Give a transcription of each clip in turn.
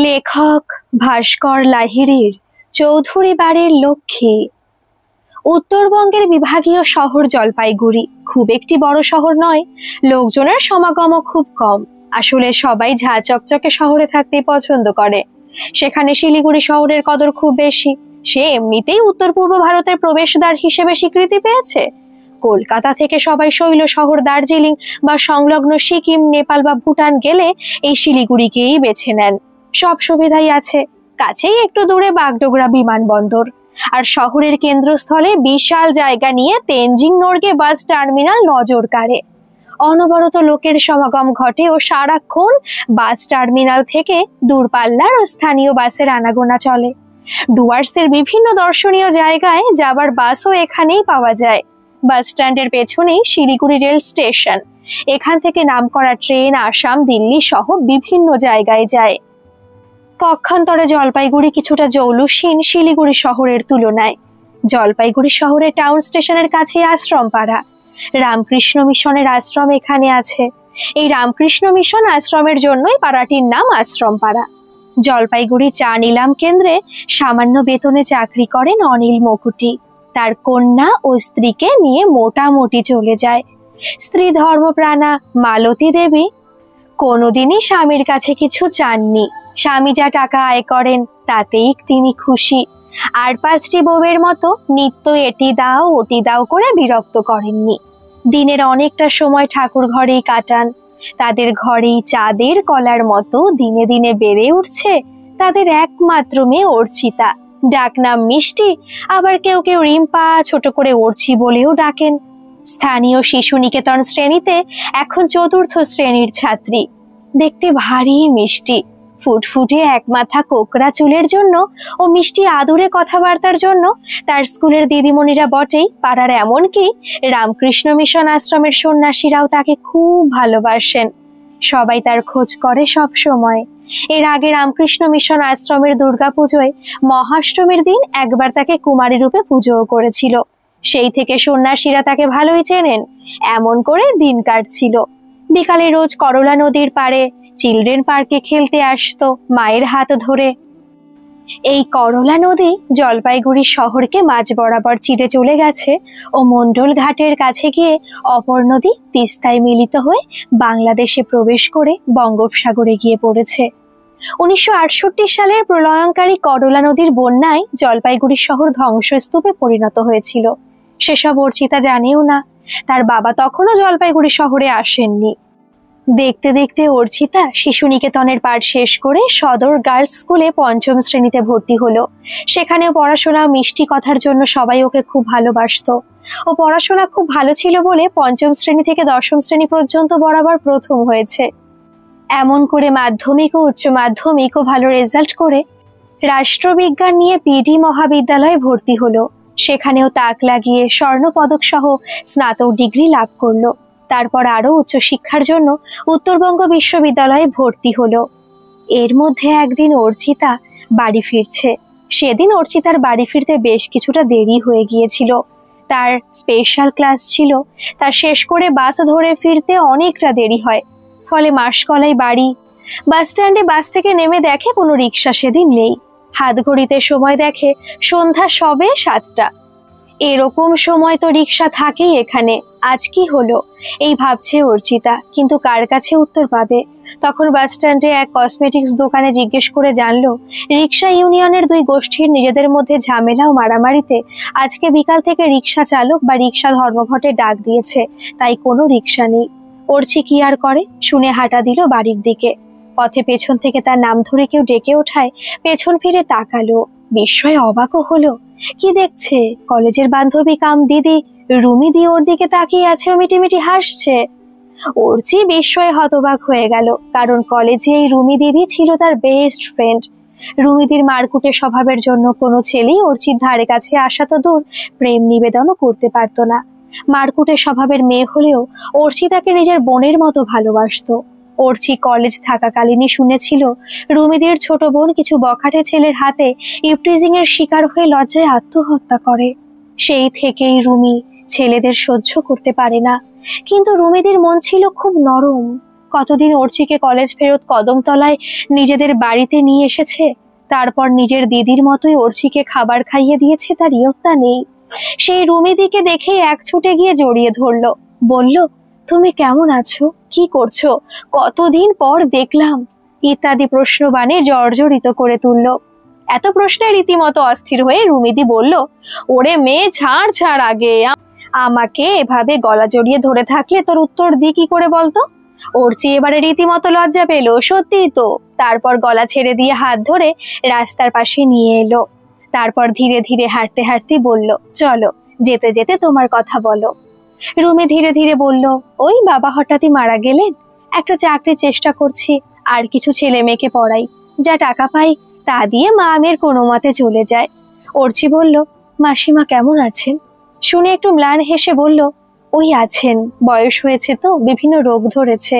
লেখক ভাস্কর লাহিড়ীর চৌধুরী বাড়ির লক্ষ্মী। উত্তরবঙ্গের বিভাগীয় শহর জলপাইগুড়ি খুব একটি বড় শহর নয়, লোকজনের সমাগমও খুব কম। আসলে সবাই ঝা চকচকে শহরে থাকতেই পছন্দ করে। সেখানে শিলিগুড়ি শহরের কদর খুব বেশি। সে এমনিতেই উত্তর পূর্ব ভারতের প্রবেশদ্বার হিসেবে স্বীকৃতি পেয়েছে। কলকাতা থেকে সবাই শৈল শহর দার্জিলিং বা সংলগ্ন সিকিম, নেপাল বা ভুটান গেলে এই শিলিগুড়িকেই বেছে নেন। সব সুবিধাই আছে, কাছেই একটু দূরে বাগডোগরা বিমানবন্দর, আর শহরের কেন্দ্রস্থলে বিশাল জায়গা নিয়ে তেনজিং নোরগে বাস টার্মিনাল নজর কাড়ে। অনবরত লোকের সমাগম ঘটে ও সারাক্ষণ বাস টার্মিনাল থেকে দূরপাল্লার ও স্থানীয় বাসের আনাগোনা চলে। ডুয়ার্সের বিভিন্ন দর্শনীয় জায়গায় যাবার বাসও এখানেই পাওয়া যায়। বাস স্ট্যান্ডের পেছনেই শিলিগুড়ি রেল স্টেশন। এখান থেকে নামকরা ট্রেন আসাম, দিল্লি সহ বিভিন্ন জায়গায় যায়। পক্ষান্তরে জলপাইগুড়ি কিছুটা জৌলুসহীন শিলিগুড়ি শহরের তুলনায়। জলপাইগুড়ি শহরে টাউন স্টেশনের কাছে আশ্রমপাড়া। রামকৃষ্ণ মিশনের আশ্রম এখানে আছে। এই রামকৃষ্ণ মিশন আশ্রমের জন্যই পাড়াটির নাম আশ্রমপাড়া। জলপাইগুড়ি চা নিলাম কেন্দ্রে সামান্য বেতনে চাকরি করেন অনিল মুকুটি। তার কন্যা ও স্ত্রীকে নিয়ে মোটামুটি চলে যায়। স্ত্রী ধর্মপ্রাণা মালতী দেবী কোনোদিনই স্বামীর কাছে কিছু চাননি। স্বামী যা টাকা আয় করেন তাতেই তিনি খুশি। আর 5টি বউয়ের মতো নিত্য এটি দাও ওটি দাও করে বিরক্ত করেননি। দিনের অনেকটা সময় ঠাকুর ঘরেই কাটান। তাদের ঘরেই চাঁদের কলার মতো দিনে দিনে বেড়ে উঠছে তাদের একমাত্র মেয়ে অর্চিতা। ডাকনাম মিষ্টি, আবার কেউ কেউ রিম্পা, ছোট করে অর্চি বলেও ডাকেন। স্থানীয় শিশু নিকেতন শ্রেণীতে এখন 4র্থ শ্রেণীর ছাত্রী। দেখতে ভারী মিষ্টি, ফুটফুটে এক মাথা কোকড়া চুলের জন্য ও মিষ্টি আদুরে কথাবার্তার জন্য তার স্কুলের দিদিমণিরা বটেই, পাড়ার এমনকি রামকৃষ্ণ মিশন আশ্রমের সন্ন্যাসীরাও তাকে খুব ভালোবাসেন। সবাই তার খোঁজ করে সব সময়। এর আগে রামকৃষ্ণ মিশন আশ্রমের দুর্গাপুজোয় মহাষ্টমীর দিন একবার তাকে কুমারী রূপে পুজোও করেছিল। সেই থেকে সন্ন্যাসীরা তাকে ভালোই চেনেন। এমন করে দিন কাটছিল। বিকালে রোজ করলা নদীর পাড়ে চিলড্রেন পার্কে খেলতে আসতো মায়ের হাত ধরে। এই করলা নদী জলপাইগুড়ি শহরকে মাঝ বরাবর চিরে চলে গেছে ও মণ্ডল ঘাটের কাছে গিয়ে অপর নদী তিস্তায় মিলিত হয়ে বাংলাদেশে প্রবেশ করে বঙ্গোপসাগরে গিয়ে পড়েছে। 1968 সালের প্রলয়ঙ্কারী করলা নদীর বন্যায় জলপাইগুড়ি শহর ধ্বংসস্তূপে পরিণত হয়েছিল। সেসব অর্চিতা জানেও না। তার বাবা তখনও জলপাইগুড়ি শহরে আসেননি। দেখতে দেখতে অর্চিতা শিশু নিকেতনের পাঠ শেষ করে সদর গার্লস স্কুলে 5ম শ্রেণীতে ভর্তি হলো। সেখানেও পড়াশোনা মিষ্টি কথার জন্য সবাই ওকে খুব ভালোবাসতো। ও পড়াশোনা খুব ভালো ছিল বলে 5ম শ্রেণী থেকে 10ম শ্রেণী পর্যন্ত বরাবর প্রথম হয়েছে। এমন করে মাধ্যমিক ও উচ্চ মাধ্যমিকও ভালো রেজাল্ট করে রাষ্ট্রবিজ্ঞান নিয়ে পিডি মহাবিদ্যালয়ে ভর্তি হলো। সেখানেও তাক লাগিয়ে স্বর্ণপদক সহ স্নাতক ডিগ্রি লাভ করলো। তারপর আরো উচ্চশিক্ষার জন্য উত্তরবঙ্গ বিশ্ববিদ্যালয়ে ভর্তি হলো। এর মধ্যে একদিন অর্চিতা বাড়ি ফিরছে। সেদিন অর্চিতার বাড়ি ফিরতে বেশ কিছুটা দেরি হয়ে গিয়েছিল। তার স্পেশাল ক্লাস ছিল। তা শেষ করে বাস ধরে ফিরতে অনেকটা দেরি হয়। ফলে মাসকলাই বাড়ি। বাস স্ট্যান্ডে বাস থেকে নেমে দেখে কোনো রিক্সা সেদিন নেই। হাত ঘড়িতে সময় দেখে সন্ধ্যা সবে 7টা। এরকম সময় তো রিক্সা থাকেই এখানে, আজ কি হলো এই ভাবছে অর্চিতা, কিন্তু কার কাছে উত্তর পাবে। তখন বাস স্ট্যান্ডে এক কসমেটিক্স দোকানে জিজ্ঞেস করে জানলো রিক্সা ইউনিয়নের 2 গোষ্ঠীর নিজেদের মধ্যে ঝামেলা ও মারামারিতে আজকে বিকাল থেকে রিক্সা চালক বা রিক্সা ধর্মঘটে ডাক দিয়েছে, তাই কোনো রিক্সা নেই। অর্চি কি আর করে, শুনে হাঁটা দিল বাড়ির দিকে। পথে পেছন থেকে তার নাম ধরে কেউ ডেকে ওঠায় পেছন ফিরে তাকালো। বিস্ময়ে অবাকও হলো। কি দেখছে, কলেজের বান্ধবী কাম দিদি রুমি দি ওর দিকে তাকিয়ে আছে ও মিটিমিটি হাসছে। অর্চি বিস্ময়ে হতবাক হয়ে গেল, কারণ কলেজে এই রুমি দিদি ছিল তার বেস্ট ফ্রেন্ড। রুমিদির মারকুটে স্বভাবের জন্য কোনো ছেলেই অর্চির ধারে কাছে আসা তো দূর, প্রেম নিবেদনও করতে পারতো না। মারকুটে স্বভাবের মেয়ে হলেও অর্চি তাকে নিজের বোনের মতো ভালোবাসতো। অর্চি কলেজ থাকাকালীনই শুনেছিল রুমিদির ছোট বোন কিছু বখাটে ছেলের হাতে ইভটিজিং এর শিকার হয়ে লজ্জায় আত্মহত্যা করে। সেই থেকেই রুমি ছেলেদের সহ্য করতে পারে না। কিন্তু রুমিদির মন ছিল খুব নরম। কতদিন অর্চিকে কলেজ ফেরত কদমতলায় নিজেদের বাড়িতে নিয়ে এসেছে, তারপর নিজের দিদির মতোই অর্চিকে খাবার খাইয়ে দিয়েছে, তার ইয়ত্তা নেই। সেই রুমিদিকে দেখে এক ছুটে গিয়ে জড়িয়ে ধরলো, বলল, তুমি কেমন আছো, কি করছো, কতদিন পর দেখলাম, ইত্যাদি প্রশ্নবাণে জর্জরিত করে তুলল। এত প্রশ্নে রীতিমতো অস্থির হয়ে রুমিদি বলল, ওরে মেয়ে, ছাড় ছাড়, আগে আমাকে এভাবে গলা জড়িয়ে ধরে থাকলে তোর উত্তর দি কি করে বলতো? অর্চি এবারে রীতিমতো লজ্জা পেল, সত্যিই তো। তারপর গলা ছেড়ে দিয়ে হাত ধরে রাস্তার পাশে নিয়ে এলো। তারপর ধীরে ধীরে হাঁটতে হাঁটতে বলল, চলো, যেতে যেতে তোমার কথা বলো। রুমি ধীরে ধীরে বলল, ওই বাবা হঠাৎই মারা গেলেন, একটা চাকরির চেষ্টা করছি, আর কিছু ছেলে মেয়েকে পড়াই, যা টাকা পাই তা দিয়ে মা মেয়ের কোনো মতে চলে যায়। অর্চি বলল, মাসিমা কেমন আছেন? শুনে একটু ম্লান হেসে বলল, ওই আছেন, বয়স হয়েছে তো, বিভিন্ন রোগ ধরেছে,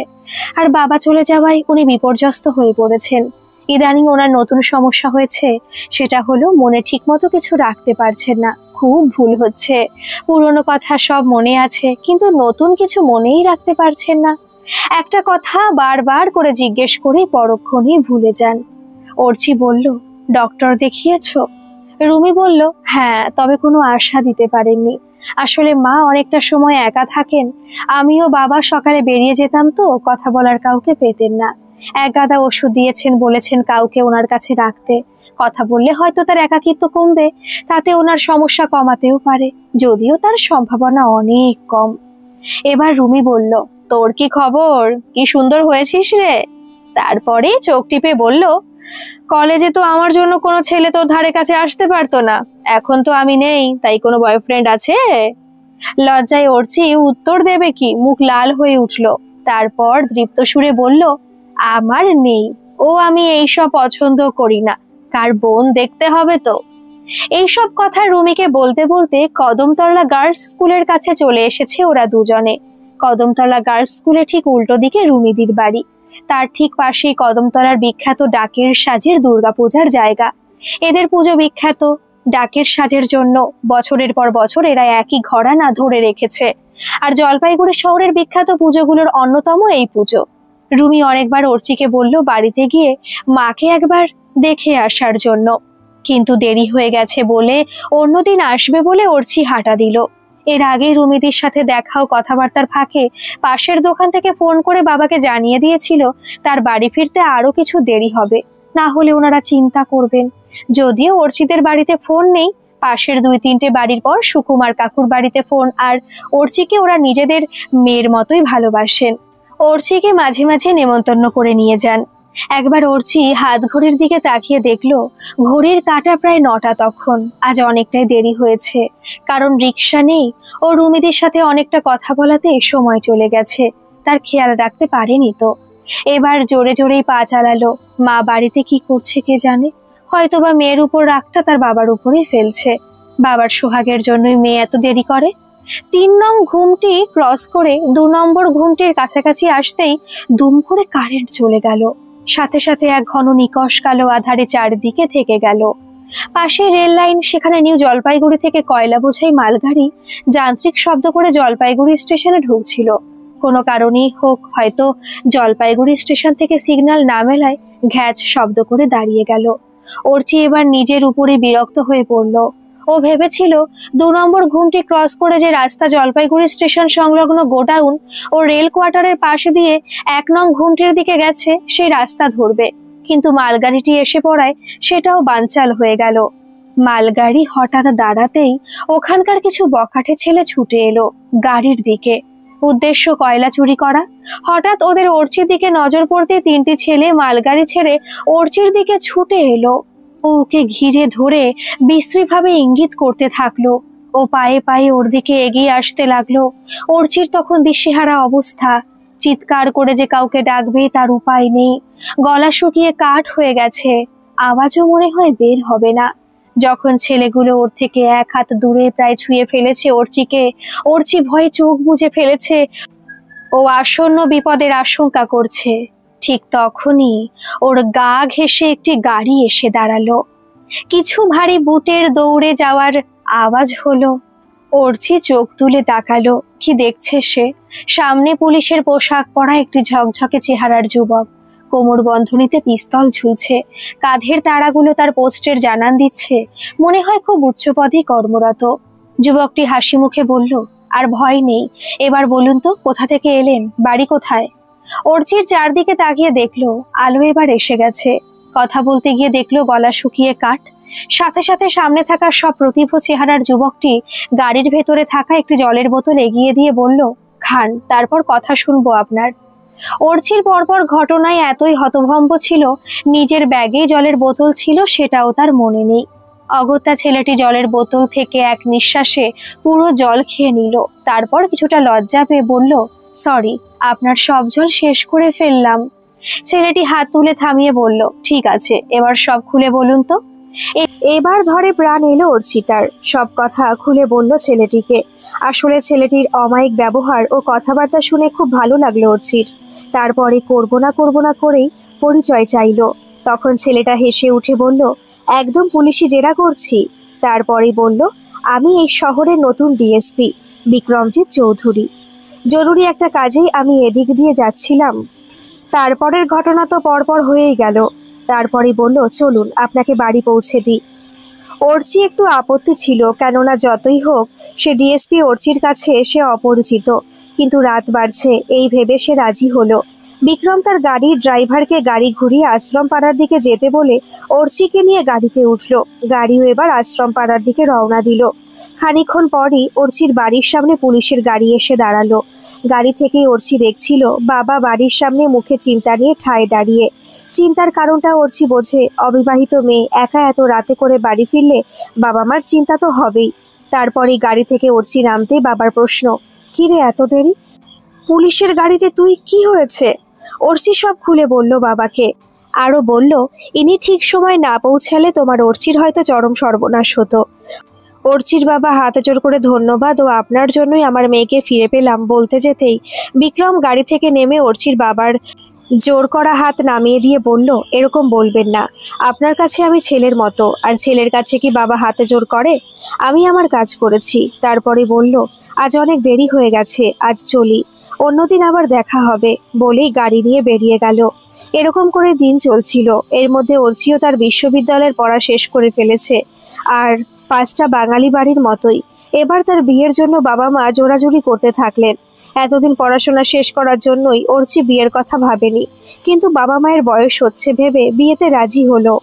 আর বাবা চলে যাওয়ায় উনি বিপর্যস্ত হয়ে পড়েছেন। ইদানিং ওনার নতুন সমস্যা হয়েছে, সেটা হলো মনে ঠিক মতো কিছু রাখতে পারছেন না, খুব ভুল হচ্ছে। পুরনো কথা সব মনে আছে, কিন্তু নতুন কিছু মনেই রাখতে পারছেন না। একটা কথা বারবার করে জিজ্ঞেস করে পরক্ষণেই ভুলে যান। অর্চি বলল, ডক্টর দেখিয়েছো? রুমি বলল, হ্যাঁ, তবে কোনো আশা দিতে পারেননি। আসলে মা অনেকটা সময় একা থাকেন, আমিও বাবা সকালে বেরিয়ে যেতাম তো, কথা বলার কাউকে পেতেন না। এক গাদা ওষুধ দিয়েছেন, বলেছেন কাউকে ওনার কাছে রাখতে, কথা বললে হয়তো তার একাকিত্ব কমবে, তাতে ওনার সমস্যা কমাতেও পারে, যদিও তার সম্ভাবনা অনেক কম। এবার রুমি বলল, তোর কি খবর, কি সুন্দর হয়েছিস রে। তারপরে চোখ টিপে বলল, কলেজে তো আমার জন্য কোনো ছেলে তোর ধারে কাছে আসতে পারতো না, এখন তো আমি নেই, তাই কোনো বয়ফ্রেন্ড আছে? লজ্জায় অর্চি উত্তর দেবে কি, মুখ লাল হয়ে উঠল। তারপর দৃপ্ত সুরে বলল, আমার নেই, ও আমি এইসব পছন্দ করি না, কার বোন দেখতে হবে তো। এইসব কথা রুমিকে বলতে বলতে কদমতলা গার্লস স্কুলের কাছে চলে এসেছে ওরা দুজনে। কদমতলা গার্লস স্কুলে ঠিক উল্টো দিকে রুমিদির বাড়ি, তার ঠিক পাশেই কদমতলার বিখ্যাত ডাকের সাজের দুর্গাপূজার জায়গা। এদের পুজো বিখ্যাত, ডাকের সাজের জন্য বছরের পর বছর এরা একই ঘরানা ধরে রেখেছে। আর জলপাইগুড়ি শহরের বিখ্যাত পুজোগুলোর অন্যতম এই পুজো। রুমি অনেকবার অর্চিকে বলল বাড়িতে গিয়ে মাকে একবার দেখে আসার জন্য, কিন্তু দেরি হয়ে গেছে বলে অন্যদিন আসবে বলে অর্চি হাঁটা দিল। এর আগে রুমিদির সাথে দেখা ও কথাবার্তার ফাঁকে পাশের দোকান থেকে ফোন করে বাবাকে জানিয়ে দিয়েছিল তার বাড়ি ফিরতে আরো কিছু দেরি হবে, না হলে ওনারা চিন্তা করবেন। যদিও অর্চিদের বাড়িতে ফোন নেই, পাশের 2-3টে বাড়ির পর সুকুমার কাকুর বাড়িতে ফোন, আর অর্চিকে ওরা নিজেদের মেয়ের মতোই ভালোবাসেন। অর্চিকে মাঝে মাঝে নেমন্তন্ন করে নিয়ে যান। একবার অর্চি হাত ঘড়ির দিকে তাকিয়ে দেখলো ঘড়ির কাঁটা প্রায় 9টা তখন। আজ অনেকটাই দেরি হয়েছে, কারণ রিক্সা নেই ও রুমিদের সাথে অনেকটা কথা বলাতে সময় চলে গেছে, তার খেয়াল রাখতে পারেনি তো। এবার জোরে জোরেই পা চালালো। মা বাড়িতে কি করছে কে জানে, হয়তোবা মেয়ের উপর রাগটা তার বাবার উপরেই ফেলছে। বাবার সোহাগের জন্যই মেয়ে এত দেরি করে। 3 নং ঘুমটি ক্রস করে 2 নম্বর ঘুমটির কাছাকাছি আসতেই দুম করে কারেন্ট চলে গেল। সাথে সাথে এক ঘন নিকষ কালো আধারে চারদিকে থেকে গেল। পাশে রেল লাইন, সেখানে নিউ জলপাইগুড়ি থেকে কয়লা বোঝাই মালগাড়ি যান্ত্রিক শব্দ করে জলপাইগুড়ি স্টেশনে ঢুকছিল। কোনো কারণেই হোক, হয়তো জলপাইগুড়ি স্টেশন থেকে সিগন্যাল না মেলায় ঘ্যাচ শব্দ করে দাঁড়িয়ে গেল। অর্চি এবার নিজের উপরে বিরক্ত হয়ে পড়ল। ও ভেবেছিল 2 নম্বর ঘুমটি ক্রস করে যে রাস্তা জলপাইগুড়ি স্টেশন সংলগ্ন গোডাউন ও রেল কোয়ার্টারের পাশে দিয়ে 1 নং ঘুমটির দিকে গেছে, সেই রাস্তা ধরবে, কিন্তু মালগাড়িটি এসে পড়ায় সেটাও বানচাল হয়ে গেল। মালগাড়ি হঠাৎ দাঁড়াতেই ওখানকার কিছু বখাটে ছেলে ছুটে এলো গাড়ির দিকে, উদ্দেশ্য কয়লা চুরি করা। হঠাৎ ওদের অর্চির দিকে নজর পড়তে 3টি ছেলে মালগাড়ি ছেড়ে অর্চির দিকে ছুটে এলো। ওকে ঘিরে ধরে বিশ্রীভাবে ইঙ্গিত করতে থাকলো। ও পায়ে পায়ে ওর দিকে এগিয়ে আসতে লাগলো। অর্চির তখন দিশেহারা অবস্থা, চিৎকার করে যে কাউকে ডাকবে তার উপায় নেই, গলা শুকিয়ে কাঠ হয়ে গেছে, আওয়াজও মনে হয় বের হবে না। যখন ছেলেগুলো ওর থেকে 1 হাত দূরে প্রায় ছুঁয়ে ফেলেছে অর্চিকে, অর্চি ভয়ে চোখ বুজে ফেলেছে, ও আসন্ন বিপদের আশঙ্কা করছে। ঠিক তখনই ওর গা ঘেঁষে একটি গাড়ি এসে দাঁড়ালো। কিছু ভারী বুটের দৌড়ে যাওয়ার আওয়াজ হলো। অর্চি চোখ তুলে তাকালো। কি দেখছে সে? সামনে পুলিশের পোশাক পরা একটি ঝকঝকে চেহারার যুবক, কোমর বন্ধনীতে পিস্তল ঝুলছে, কাঁধের তাড়াগুলো তার পোস্টের জানান দিচ্ছে। মনে হয় খুব উচ্চ পদে কর্মরত। যুবকটি হাসি মুখে বলল, আর ভয় নেই। এবার বলুন তো, কোথা থেকে এলেন, বাড়ি কোথায়? অর্চির চারদিকে তাকিয়ে দেখলো আলো এবার এসে গেছে। কথা বলতে গিয়ে দেখলো গলা শুকিয়ে কাঠ। সাথে সাথে সামনে থাকা সব প্রতিভ চেহারার যুবকটি গাড়ির ভেতরে থাকা একটি জলের বোতল এগিয়ে দিয়ে বলল, খান, তারপর কথা শুনবো আপনার। অর্চির পরপর ঘটনায় এতই হতভম্ব ছিল, নিজের ব্যাগে জলের বোতল ছিল সেটাও তার মনে নেই। অগত্যা ছেলেটি জলের বোতল থেকে এক নিঃশ্বাসে পুরো জল খেয়ে নিল। তারপর কিছুটা লজ্জা পেয়ে বলল, সরি, আপনার সব জল শেষ করে ফেললাম। ছেলেটি হাত তুলে থামিয়ে বলল, ঠিক আছে, এবার সব খুলে বলুন তো। এবার ধরে প্রাণ এলো অর্চিতার। সব কথা খুলে বলল ছেলেটিকে। আসলে ছেলেটির অমায়িক ব্যবহার ও কথাবার্তা শুনে খুব ভালো লাগলো অর্চির। তারপরে করবো না করেই পরিচয় চাইল। তখন ছেলেটা হেসে উঠে বলল, একদম পুলিশি জেরা করছি। তারপরে বলল, আমি এই শহরের নতুন ডিএসপি বিক্রমজিৎ চৌধুরী। জরুরি একটা কাজেই আমি এদিক দিয়ে যাচ্ছিলাম। তারপরের ঘটনা তো পরপর হয়েই গেল। তারপরে বলল, চলুন আপনাকে বাড়ি পৌঁছে দিই। অর্চি একটু আপত্তি ছিল, কেননা যতই হোক সে ডিএসপি অর্চির কাছে সে অপরিচিত। কিন্তু রাত বাড়ছে এই ভেবে সে রাজি হলো। বিক্রম তার গাড়ির ড্রাইভারকে গাড়ি ঘুরিয়ে আশ্রম পাড়ার দিকে যেতে বলে অর্চিকে নিয়ে গাড়িতে উঠল। গাড়িও এবার আশ্রম পাড়ার দিকে রওনা দিল। খানিকক্ষণ পরই অর্চির বাড়ির সামনে পুলিশের গাড়ি এসে দাঁড়ালো। গাড়ি থেকেই অর্চি দেখছিল বাবা বাড়ির সামনে মুখে চিন্তা নিয়ে ঠায় দাঁড়িয়ে। চিন্তার কারণটা অর্চি বোঝে, অবিবাহিত মেয়ে একা এত রাতে করে বাড়ি ফিরলে বাবা মার চিন্তা তো হবেই। তারপরে গাড়ি থেকে অর্চি নামতেই বাবার প্রশ্ন, কি রে এত দেরি? পুলিশের গাড়িতে তুই? কি হয়েছে? অর্চি সব খুলে বলল বাবাকে। আরও বলল, ইনি ঠিক সময় না পৌঁছালে তোমার অর্চির হয়তো চরম সর্বনাশ হতো। অর্চির বাবা হাত জোড় করে ধন্যবাদ, ও আপনার জন্যই আমার মেয়েকে ফিরে পেলাম বলতে যেতেই বিক্রম গাড়ি থেকে নেমে অর্চির বাবার জোর করা হাত নামিয়ে দিয়ে বলল, এরকম বলবেন না, আপনার কাছে আমি ছেলের মতো, আর ছেলের কাছে কি বাবা হাতে জোর করে? আমি আমার কাজ করেছি। তারপরে বলল, আজ অনেক দেরি হয়ে গেছে, আজ চলি, অন্যদিন আবার দেখা হবে বলেই গাড়ি নিয়ে বেরিয়ে গেল। এরকম করে দিন চলছিল। এর মধ্যে অর্চিও তার বিশ্ববিদ্যালয়ের পড়া শেষ করে ফেলেছে, আর 5টা বাঙালি বাড়ির মতোই। এবার তার বিয়ের জন্য বাবা মা জোরাজুরি করতে থাকলেন। এতদিন পড়াশোনা শেষ করার জন্যই অর্চি বিয়ের কথা ভাবেনি, কিন্তু বাবা মায়ের বয়স হচ্ছে ভেবে বিয়েতে রাজি হলো।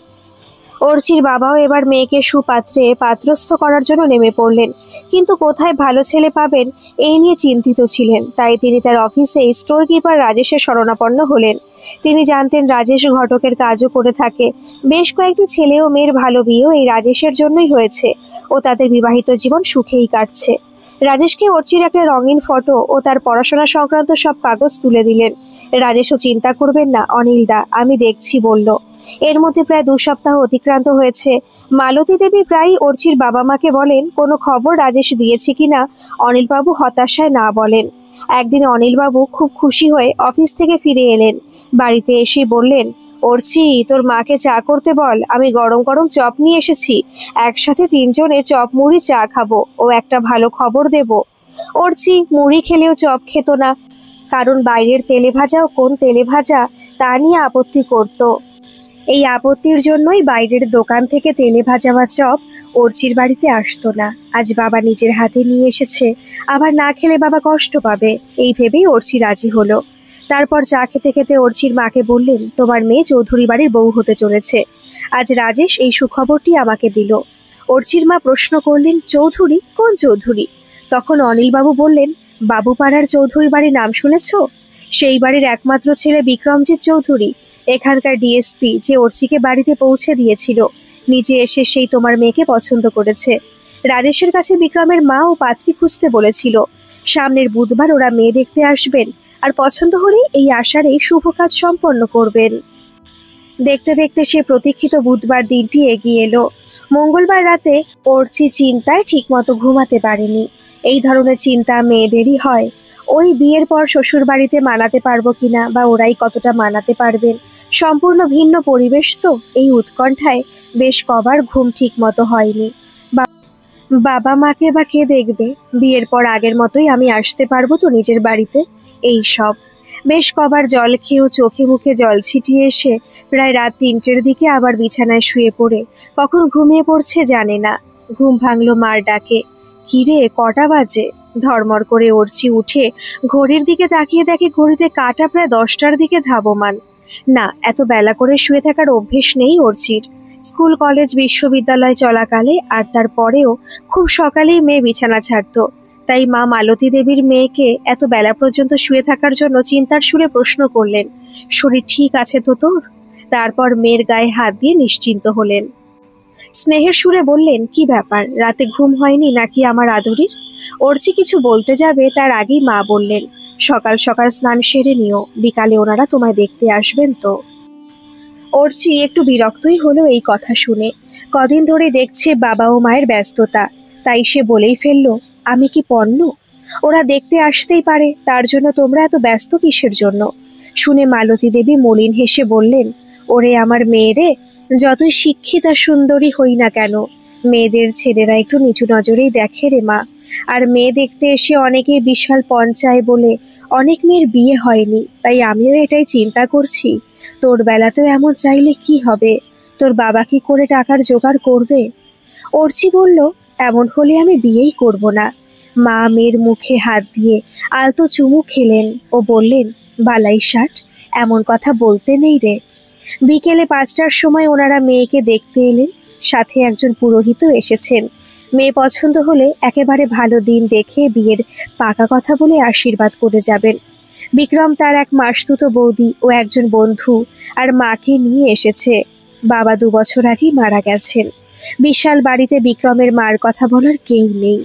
অর্চির বাবাও এবার মেয়েকে সুপাত্রে পাত্রস্থ করার জন্য নেমে পড়লেন, কিন্তু কোথায় ভালো ছেলে পাবেন এই নিয়ে চিন্তিত ছিলেন। তাই তিনি তার অফিসে স্টোর কিপার রাজেশের শরণাপন্ন হলেন। তিনি জানতেন রাজেশ ঘটকের কাজও করে থাকে। বেশ কয়েকটি ছেলে ও মেয়ের ভালো বিয়েও এই রাজেশের জন্যই হয়েছে, ও তাদের বিবাহিত জীবন সুখেই কাটছে। রাজেশকে অর্চির একটা রঙিন ফটো ও তার পড়াশোনা সংক্রান্ত সব কাগজ তুলে দিলেন। রাজেশও চিন্তা করবেন না অনিলদা, আমি দেখছি বলল। এর মধ্যে প্রায় 2 সপ্তাহ অতিক্রান্ত হয়েছে। মালতী দেবী প্রায়ই অর্চির বাবা মাকে বলেন কোনো খবর রাজেশ দিয়েছে কিনা অনিলবাবু হতাশায় না বলেন। একদিন অনিলবাবু খুব খুশি হয়ে অফিস থেকে ফিরে এলেন। বাড়িতে এসে বললেন, অর্চি, তোর মাকে চা করতে বল, আমি গরম গরম চপ নিয়ে এসেছি, একসাথে 3 জনে চপ মুড়ি চা খাবো, ও একটা ভালো খবর দেব। অর্চি মুড়ি খেলেও চপ খেত না, কারণ বাইরের তেলে ভাজা ও কোন তেলে ভাজা তা নিয়ে আপত্তি করত। এই আপত্তির জন্যই বাইরের দোকান থেকে তেলে ভাজা বা চপ অর্চির বাড়িতে আসতো না। আজ বাবা নিজের হাতে নিয়ে এসেছে, আবার না খেলে বাবা কষ্ট পাবে, এই ভেবেই অর্চি রাজি হলো। তারপর চা খেতে খেতে অর্চির মাকে বললেন, তোমার মেয়ে চৌধুরী বাড়ির বউ হতে চলেছে। আজ রাজেশ এই সুখবরটি আমাকে দিল। অর্চির মা প্রশ্ন করলেন, চৌধুরী? কোন চৌধুরী? তখন অনিলবাবু বললেন, বাবুপাড়ার চৌধুরী বাড়ির নাম শুনেছ? সেই বাড়ির একমাত্র ছেলে বিক্রমজিৎ চৌধুরী, এখানকার ডিএসপি, যে অর্চিকে বাড়িতে পৌঁছে দিয়েছিল। নিজে এসে সেই তোমার মেয়েকে পছন্দ করেছে। রাজেশের কাছে বিক্রমের মা ও পাত্রী খুঁজতে বলেছিল। সামনের বুধবার ওরা মেয়ে দেখতে আসবেন, আর পছন্দ হলেই এই আশারে শুভ কাজ সম্পন্ন করবেন। দেখতে দেখতে সে প্রতীক্ষিত বুধবার দিনটি এগিয়ে এলো। মঙ্গলবার রাতে অর্চি চিন্তায় ঠিকমতো ঘুমাতে পারেনি। এই ধরনের চিন্তা মেয়েদেরই হয়। ওই বিয়ের পর শ্বশুর বাড়িতে মানাতে পারবো কিনা, বা ওরাই কতটা মানাতে পারবেন, সম্পূর্ণ ভিন্ন পরিবেশ তো। এই উৎকণ্ঠায় বেশ কবার ঘুম ঠিক মতো হয়নি। বাবা মাকে বা কে দেখবে? বিয়ের পর আগের মতোই আমি আসতে পারবো তো নিজের বাড়িতে? এই সব। বেশ কবার জল খেয়েও চোখে মুখে জল ছিটিয়ে এসে প্রায় রাত ৩টের দিকে আবার বিছানায় শুয়ে পড়ে কখন ঘুমিয়ে পড়ছে জানে না। ঘুম ভাঙলো মার ডাকে। কিরে, কটা বাজে? ধর্মর করে অর্চি উঠে ঘড়ির দিকে তাকিয়ে দেখে ঘড়িতে কাঁটা প্রায় 10টার দিকে ধাবমান। না, এত বেলা করে শুয়ে থাকার অভ্যেস নেই অর্চির। স্কুল কলেজ বিশ্ববিদ্যালয় চলাকালে আর তারপরেও খুব সকালেই মেয়ে বিছানা ছাড়তো। তাই মা মালতী দেবীর মেয়েকে এত বেলা পর্যন্ত শুয়ে থাকার জন্য চিন্তার সুরে প্রশ্ন করলেন, শরীর ঠিক আছে তো তোর? তারপর মেয়ের গায়ে হাত দিয়ে নিশ্চিন্ত হলেন। স্নেহের সুরে বললেন, কি ব্যাপার, রাতে ঘুম হয়নি নাকি আমার আদরের? অর্চি কিছু বলতে যাবে তার আগেই মা বললেন, সকাল সকাল স্নান সেরে নিও, বিকালে ওনারা তোমায় দেখতে আসবেন তো। অর্চি একটু বিরক্তই হলো এই কথা শুনে। কদিন ধরে দেখছে বাবা ও মায়ের ব্যস্ততা, তাই সে বলেই ফেলল, আমি কি পণ্য? ওরা দেখতে আসতেই পারে, তার জন্য তোমরা এত ব্যস্ত কিসের জন্য? শুনে মালতী দেবী মলিন হেসে বললেন, ওরে আমার মেয়েরে, যতই শিক্ষিতা সুন্দরী হই না কেন, মেয়েদের ছেলেরা একটু নিচু নজরেই দেখে রে মা। আর মেয়ে দেখতে এসে অনেকেই বিশাল পঞ্চায় বলে অনেক মেয়ের বিয়ে হয়নি, তাই আমিও এটাই চিন্তা করছি, তোর বেলাতেও এমন চাইলে কি হবে? তোর বাবা কি করে টাকার জোগাড় করবে? অর্চি বলল, এমন হলে আমি বিয়েই করব না। মা মেয়ের মুখে হাত দিয়ে আলতো চুমু খেলেন ও বললেন, বালাই ষাট, এমন কথা বলতে নেই রে। বিকেলে 5টার সময় ওনারা মেয়েকে দেখতে এলেন, সাথে একজন পুরোহিতও এসেছেন। মেয়ে পছন্দ হলে একেবারে ভালো দিন দেখে বিয়ের পাকা কথা বলে আশীর্বাদ করে যাবেন। বিক্রম তার এক মাসতুত বৌদি ও একজন বন্ধু আর মাকে নিয়ে এসেছে। বাবা 2 বছর আগেই মারা গেছেন। বিশাল বাড়িতে বিক্রমের মার কথা বলার কেউ নেই।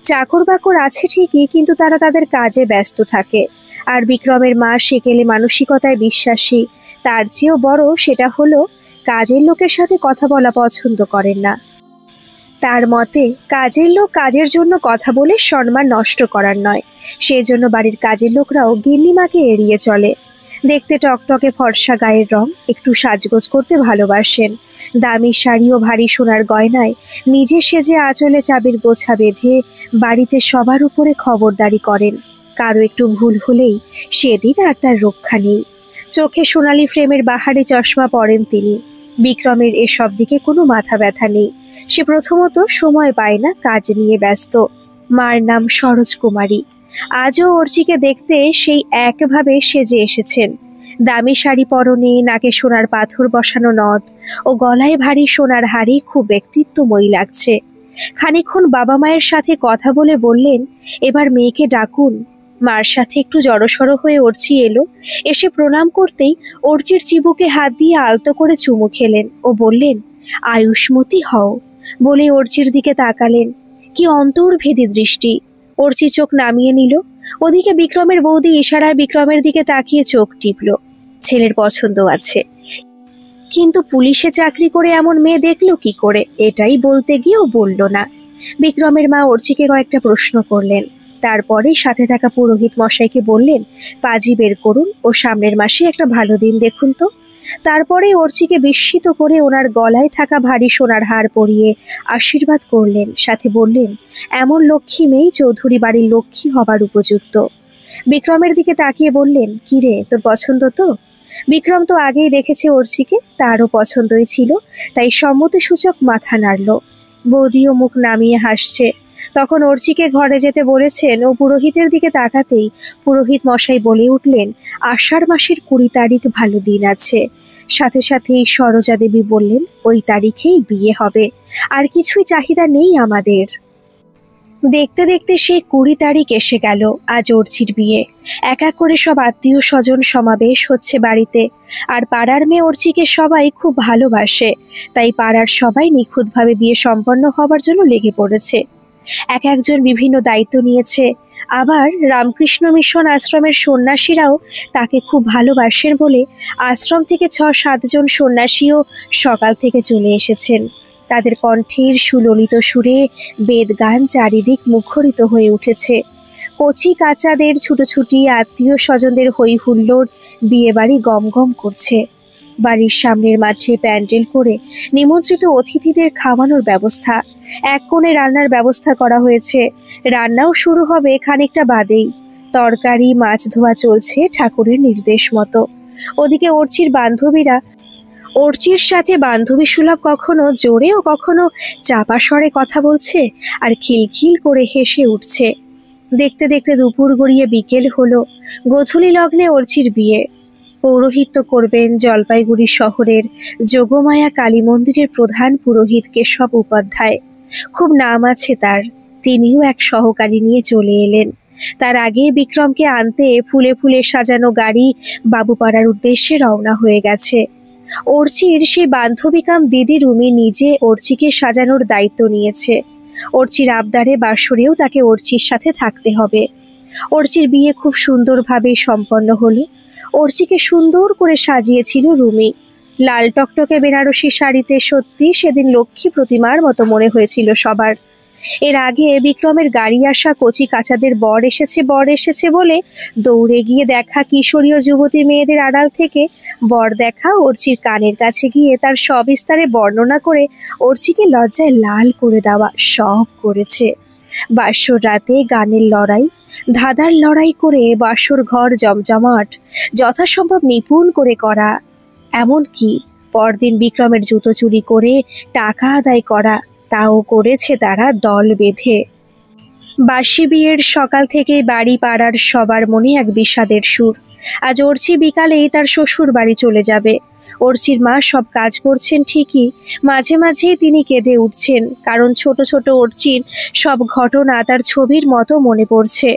চাকর বাকর আছে ঠিকই, কিন্তু তারা তাদের কাজে ব্যস্ত থাকে। আর বিক্রমের মা সেকেলে মানসিকতায় বিশ্বাসী। তার চেয়েও বড় সেটা হলো, কাজের লোকের সাথে কথা বলা পছন্দ করেন না। তার মতে কাজের লোক কাজের জন্য কথা বলে সম্মান নষ্ট করার নয়, সেজন্য বাড়ির কাজের লোকরাও গিন্নিমাকে এড়িয়ে চলে। দেখতে টকটকে ফর্সা গায়ের রং, একটু সাজগোজ করতে ভালোবাসেন। দামি শাড়ি ও ভারী সোনার গয়নায় নিজে সেজে আঁচলে চাবির গোছা বেঁধে বাড়িতে সবার উপরে খবরদারি করেন। কারো একটু ভুল হলেই সেদিন আর তার রক্ষা নেই। চোখে সোনালি ফ্রেমের বাহারি চশমা পরেন তিনি। বিক্রমের এসব দিকে কোনো মাথা ব্যথা নেই। সে প্রথমত সময় পায় না, কাজ নিয়ে ব্যস্ত। মার নাম সরোজ কুমারী। আজও অর্চিকে দেখতে সেই একভাবে সেজে এসেছেন। দামি শাড়ি পরনে, নাকে সোনার পাথর বসানো নথ ও গলায় ভারী সোনার হাড়ি খুব ব্যক্তিত্বময়ী লাগছে। খানিকক্ষণ বাবা মায়ের সাথে কথা বলে বললেন, এবার মেয়েকে ডাকুন। মার সাথে একটু জড়সড় হয়ে অর্চি এলো। এসে প্রণাম করতেই অর্চির চিবুকে হাত দিয়ে আলতো করে চুমু খেলেন ও বললেন, আয়ুষ্মতী হও। বলে অর্চির দিকে তাকালেন। কি অন্তর্ভেদী দৃষ্টি! অর্চি চোখ নামিয়ে নিল। ওদিকে বিক্রমের বৌদি ইশারায় বিক্রমের দিকে তাকিয়ে চোখ টিপল। ছেলের পছন্দ আছে, কিন্তু পুলিশে চাকরি করে এমন মেয়ে দেখলো কি করে, এটাই বলতে গিয়েও বলল না। বিক্রমের মা অর্চিকে কয়েকটা প্রশ্ন করলেন। তারপরে সাথে থাকা পুরোহিত মশাইকে বললেন, পাজি বের করুন ও সামনের মাসে একটা ভালো দিন দেখুন তো। তারপরে অর্চিকে বিস্মিত করে ওনার গলায় থাকা ভারী সোনার হার পরিয়ে আশীর্বাদ করলেন, সাথে বললেন, এমন লক্ষ্মী মেয়ে চৌধুরী বাড়ির লক্ষ্মী হবার উপযুক্ত। বিক্রমের দিকে তাকিয়ে বললেন, কিরে, তোর পছন্দ তো? বিক্রম তো আগেই দেখেছে অর্চিকে, তারও পছন্দই ছিল, তাই সম্মতিসূচক মাথা নাড়ল। বৌদিও মুখ নামিয়ে হাসছে। তখন অর্চিকে ঘরে যেতে বলেছেন ও পুরোহিতের দিকে তাকাতেই পুরোহিত মশাই বলে উঠলেন, আষাঢ় মাসের 20 তারিখ ভালো দিন আছে। সাথে সাথেই সরোজা দেবী বললেন, ওই তারিখেই বিয়ে হবে, আর কিছুই চাহিদা নেই আমাদের। দেখতে দেখতে সেই 20 তারিখ এসে গেল। আজ অর্চির বিয়ে। এক এক করে সব আত্মীয় স্বজন সমাবেশ হচ্ছে বাড়িতে। আর পাড়ার মেয়ে অর্চিকে সবাই খুব ভালোবাসে, তাই পাড়ার সবাই নিখুঁতভাবে বিয়ে সম্পন্ন হবার জন্য লেগে পড়েছে। এক একজন বিভিন্ন দায়িত্ব নিয়েছে। আবার রামকৃষ্ণ মিশন আশ্রমের সন্ন্যাসীরাও তাকে খুব ভালোবাসেন বলে আশ্রম থেকে 6-7 জন সন্ন্যাসীও সকাল থেকে চলে এসেছেন। তাদের কণ্ঠের সুললিত সুরে বেদ গান চারিদিক মুখরিত হয়ে উঠেছে। কচি কাচাদের ছুটোছুটি, আত্মীয় স্বজনদের হই হুল্লোড় বিয়ে বাড়ি গমগম করছে। বাড়ির সামনের মাঠে প্যান্ডেল করে নিমন্ত্রিত অতিথিদের খাওয়ানোর ব্যবস্থা। এক কোণে রান্নার ব্যবস্থা করা হয়েছে। রান্নাও শুরু হবে খানিকটা বাদেই। তরকারি মাছ ধোয়া চলছে ঠাকুরের নির্দেশ মতো। ওদিকে অর্চির বান্ধবীরা অর্চির সাথে বান্ধবী সুলভ কখনো জোরে ও কখনো চাপা স্বরে কথা বলছে আর খিলখিল করে হেসে উঠছে। দেখতে দেখতে দুপুর গড়িয়ে বিকেল হলো। গোধূলি লগ্নে অর্চির বিয়ে। পৌরোহিত্য করবেন জলপাইগুড়ি শহরের যোগমায়া কালী মন্দিরের প্রধান পুরোহিত কেশব উপাধ্যায়। খুব নাম আছে তার। তিনিও এক সহকারী নিয়ে চলে এলেন। তার আগে বিক্রমকে আনতে ফুলে ফুলে সাজানো গাড়ি বাবুপাড়ার উদ্দেশ্যে রওনা হয়ে গেছে। অর্চির সেই বান্ধবী কাম দিদি রুমি নিজে অর্চিকে সাজানোর দায়িত্ব নিয়েছে। অর্চির আবদারে বাসরেও তাকে অর্চির সাথে থাকতে হবে। অর্চির বিয়ে খুব সুন্দরভাবে সম্পন্ন হলো। অর্চিকে সুন্দর করে সাজিয়েছিল রুমি। লাল টকটকে বেনারসি শাড়িতে সত্যি সেদিন লক্ষ্মী প্রতিমার মতো মনে হয়েছিল সবার। এর আগে বিক্রমের গাড়ি আসা কচি কাচাদের বর এসেছে বলে দৌড়ে গিয়ে দেখা কিশোরীয় যুবতী মেয়েদের আড়াল থেকে বর দেখা অর্চির কানের কাছে গিয়ে তার সবিস্তারে বর্ণনা করে অর্চিকে লজ্জায় লাল করে দেওয়া সব করেছে। বাসর রাতে গানের লড়াই, ধাঁধার লড়াই করে বাসর ঘর জমজমাট যথাসম্ভব নিপুণ করে করা। এমনকি পরদিন বিক্রমের জুতো চুরি করে টাকা আদায় করা, তাও করেছে তারা দল বেঁধে। বাসি বিয়ের সকাল থেকে বাড়ি পাড়ার সবার মনে এক বিষাদের সুর। আজ অর্চি বিকালেই তার শ্বশুর বাড়ি চলে যাবে। অর্চির মা সব কাজ করছেন ঠিকই, মাঝে মাঝেই তিনি কেঁদে উঠছেন, কারণ ছোট ছোট অর্চির সব ঘটনা তার ছবির মতো মনে পড়ছে।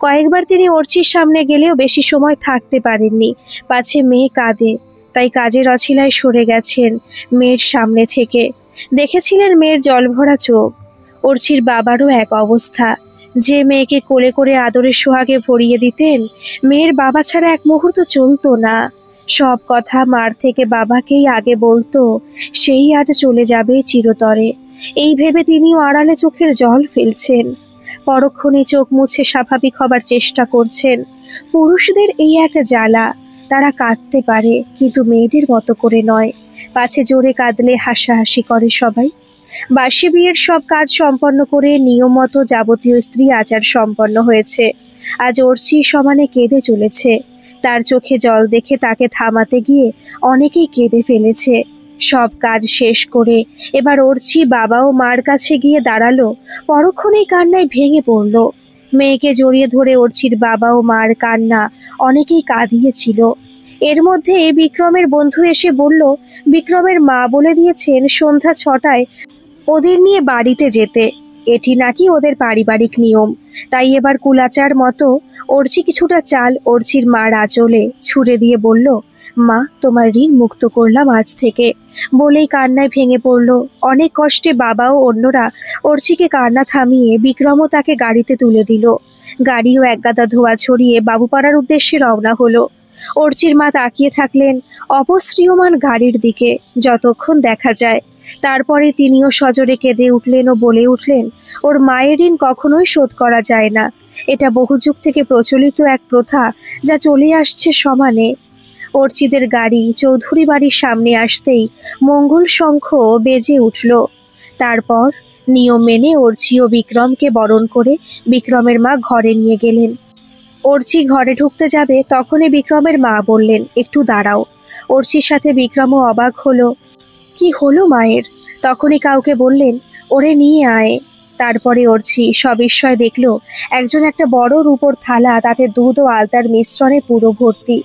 কয়েকবার তিনি অর্চির সামনে গেলেও বেশি সময় থাকতে পারেননি, পাছে মেয়ে কাঁদে, তাই কাজের অছিলায় সরে গেছেন মেয়ের সামনে থেকে। দেখেছিলেন মেয়ের জলভরা চোখ। অর্চির বাবারও এক অবস্থা। যে মেয়েকে কোলে করে আদরের সোহাগে ভরিয়ে দিতেন, মেয়ের বাবা ছাড়া এক মুহূর্ত চলতো না। সব কথা মার থেকে বাবাকেই আগে বলতো, সেই আজ চলে যাবে চিরতরে। এই ভেবে তিনিও আড়ালে চোখের জল ফেলছেন। পরক্ষণে চোখ মুছে স্বাভাবিক হবার চেষ্টা করছেন। পুরুষদের এই এক জ্বালা, তারা কাঁদতে পারে কিন্তু মেয়েদের মতো করে নয়, পাছে জোরে কাঁদলে হাসাহাসি করে সবাই। বাসি বিয়ের সব কাজ সম্পন্ন করে নিয়ম মতো যাবতীয় স্ত্রী আচার সম্পন্ন হয়েছে। আজ অর্চি সমানে কেঁদে চলেছে। তার চোখে জল দেখে তাকে থামাতে গিয়ে অনেকেই কেঁদে ফেলেছে। সব কাজ শেষ করে এবার অর্চি বাবা ও মার কাছে গিয়ে দাঁড়ালো। পরক্ষণেই কান্নায় ভেঙে পড়ল। মেয়েকে জড়িয়ে ধরে অর্চির বাবা ও মার কান্না অনেকেই কাঁদিয়েছিল। এর মধ্যে বিক্রমের বন্ধু এসে বলল, বিক্রমের মা বলে দিয়েছেন সন্ধ্যা 6টায় ওদের নিয়ে বাড়িতে যেতে। এটি নাকি ওদের পারিবারিক নিয়ম। তাই এবার কুলাচার মতো অর্চি কিছুটা চাল অর্চির মার আঁচলে ছুঁড়ে দিয়ে বলল, মা তোমার ঋণ মুক্ত করলাম আজ থেকে। বলেই কান্নায় ভেঙে পড়ল। অনেক কষ্টে বাবা ও অন্যরা অর্চিকে কান্না থামিয়ে বিক্রমও তাকে গাড়িতে তুলে দিল। গাড়িও একগাদা ধোয়া ছড়িয়ে বাবুপাড়ার উদ্দেশ্যে রওনা হলো। অর্চির মা তাকিয়ে থাকলেন অপসৃয়মান গাড়ির দিকে যতক্ষণ দেখা যায়। তারপরে তিনিও সজোরে কেঁদে উঠলেন ও বলে উঠলেন, ওর মায়ের ঋণ কখনোই শোধ করা যায় না। এটা বহু যুগ থেকে প্রচলিত এক প্রথা, যা চলে আসছে সমানে। অর্চিদের গাড়ি চৌধুরী বাড়ির সামনে আসতেই মঙ্গল শঙ্খ বেজে উঠল। তারপর নিয়ম মেনে অর্চি ও বিক্রমকে বরণ করে বিক্রমের মা ঘরে নিয়ে গেলেন। অর্চি ঘরে ঢুকতে যাবে তখনই বিক্রমের মা বললেন, একটু দাঁড়াও। অর্চির সাথে বিক্রমও অবাক হলো। কি হলো মায়ের? তখনই কাউকে বললেন, ওরে নিয়ে আয়। তারপরে অর্চি সবিস্ময় দেখল একজন একটা বড় রূপোর থালা, তাতে দুধ ও আলতার মিশ্রণে পুরো ভর্তি।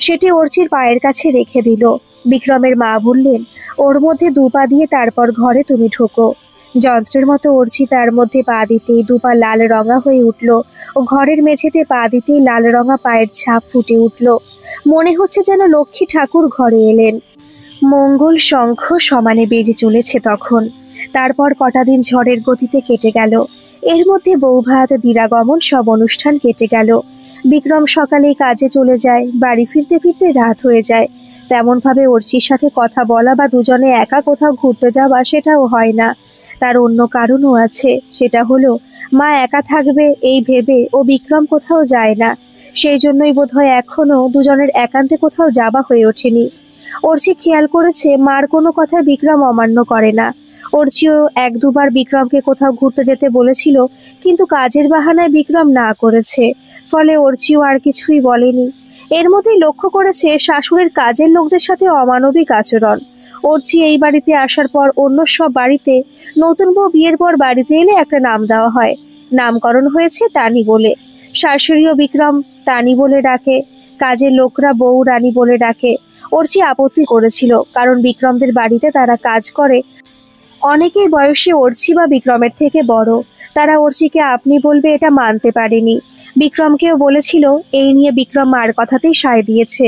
সেটি অর্চির পায়ের কাছে রেখে দিল। বিক্রমের মা বললেন, ওর মধ্যে 2 পা দিয়ে তারপর ঘরে তুমি ঢোকো। যন্ত্রের মতো অর্চি তার মধ্যে পা দিতেই 2 পা লাল রঙা হয়ে উঠল ও ঘরের মেঝেতে পা দিতেই লাল রঙা পায়ের ছাপ ফুটে উঠল। মনে হচ্ছে যেন লক্ষ্মী ঠাকুর ঘরে এলেন। মঙ্গল শঙ্খ সমানে বেজে চলেছে তখন। তারপর কটা দিন ঝড়ের গতিতে কেটে গেল। এর মধ্যে বৌভাত দিরাগমন সব অনুষ্ঠান কেটে গেল। বিক্রম সকালেই কাজে চলে যায়। বাড়ি ফিরতে ফিরতে রাত হয়ে যায়। তেমনভাবে অর্চির সাথে কথা বলা বা দুজনে একা কোথাও ঘুরতে যাওয়া সেটাও হয় না। তার অন্য কারণও আছে। সেটা হলো মা একা থাকবে এই ভেবে ও বিক্রম কোথাও যায় না। সেই জন্যই বোধহয় এখনো দুজনের একান্তে কোথাও যাওয়া হয়ে ওঠেনি। অর্চি খেয়াল করেছে মার কোনো কথা বিক্রম অমান্য করে না। অর্চিও এক দুবার বিক্রমকে কোথাও ঘুরতে যেতে বলেছিল, কিন্তু কাজের বাহানায় বিক্রম না করেছে। ফলে অর্চিও আর কিছুই বলেনি। এর মধ্যেই লক্ষ্য করেছে শাশুড়ির কাজের লোকদের সাথে অমানবিক আচরণ। অর্চি এই বাড়িতে আসার পর অন্য সব বাড়িতে নতুন বউ বিয়ের পর বাড়িতে এলে একটা নাম দেওয়া হয়। নামকরণ হয়েছে তানি বলে। শাশুড়িও বিক্রম তানি বলে ডাকে, কাজের লোকরা বউ রানী বলে ডাকে। অর্চি আপত্তি করেছিল, কারণ বিক্রমদের বাড়িতে তারা কাজ করে অনেকেই বয়সে অর্চি বা বিক্রমের থেকে বড়। তারা অর্চিকে আপনি বলবে এটা মানতে পারেনি। বিক্রমকেও বলেছিল, এই নিয়ে বিক্রম মার কথাতেই সায় দিয়েছে।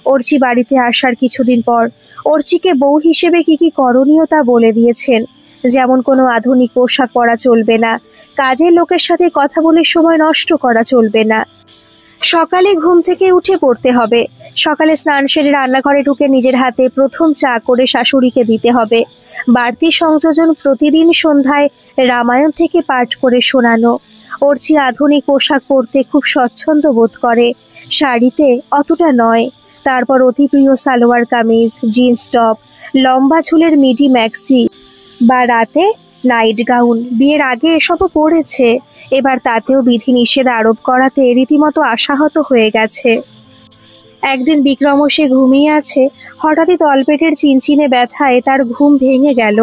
অর্চি বাড়িতে আসার কিছুদিন পর অর্চিকে বউ হিসেবে কি করণীয় তা বলে দিয়েছেন। যেমন কোনো আধুনিক পোশাক পরা চলবে না, কাজের লোকের সাথে কথা বলে সময় নষ্ট করা চলবে না, সকালে ঘুম থেকে উঠে পড়তে হবে, সকালে স্নান সেরে রান্নাঘরে ঢুকে নিজের হাতে প্রথম চা করে শাশুড়িকে দিতে হবে, বাড়তি সংযোজন প্রতিদিন সন্ধ্যায় রামায়ণ থেকে পাঠ করে শোনানো। অর্চি আধুনিক পোশাক পরতে খুব স্বচ্ছন্দ বোধ করে, শাড়িতে অতটা নয়। তারপর অতি প্রিয় সালোয়ার কামিজ, জিন্স টপ, লম্বা চুলের মিডি ম্যাক্সি বা রাতে নাইট গাউন। বিয়ের আগে এসবও পড়েছে, এবার তাতেও বিধিনিষেধ আরোপ করাতে রীতিমতো আশাহত হয়ে গেছে। একদিন বিক্রমও সে ঘুমিয়ে আছে, হঠাৎই তলপেটের চিনচিনে ব্যথায় তার ঘুম ভেঙে গেল।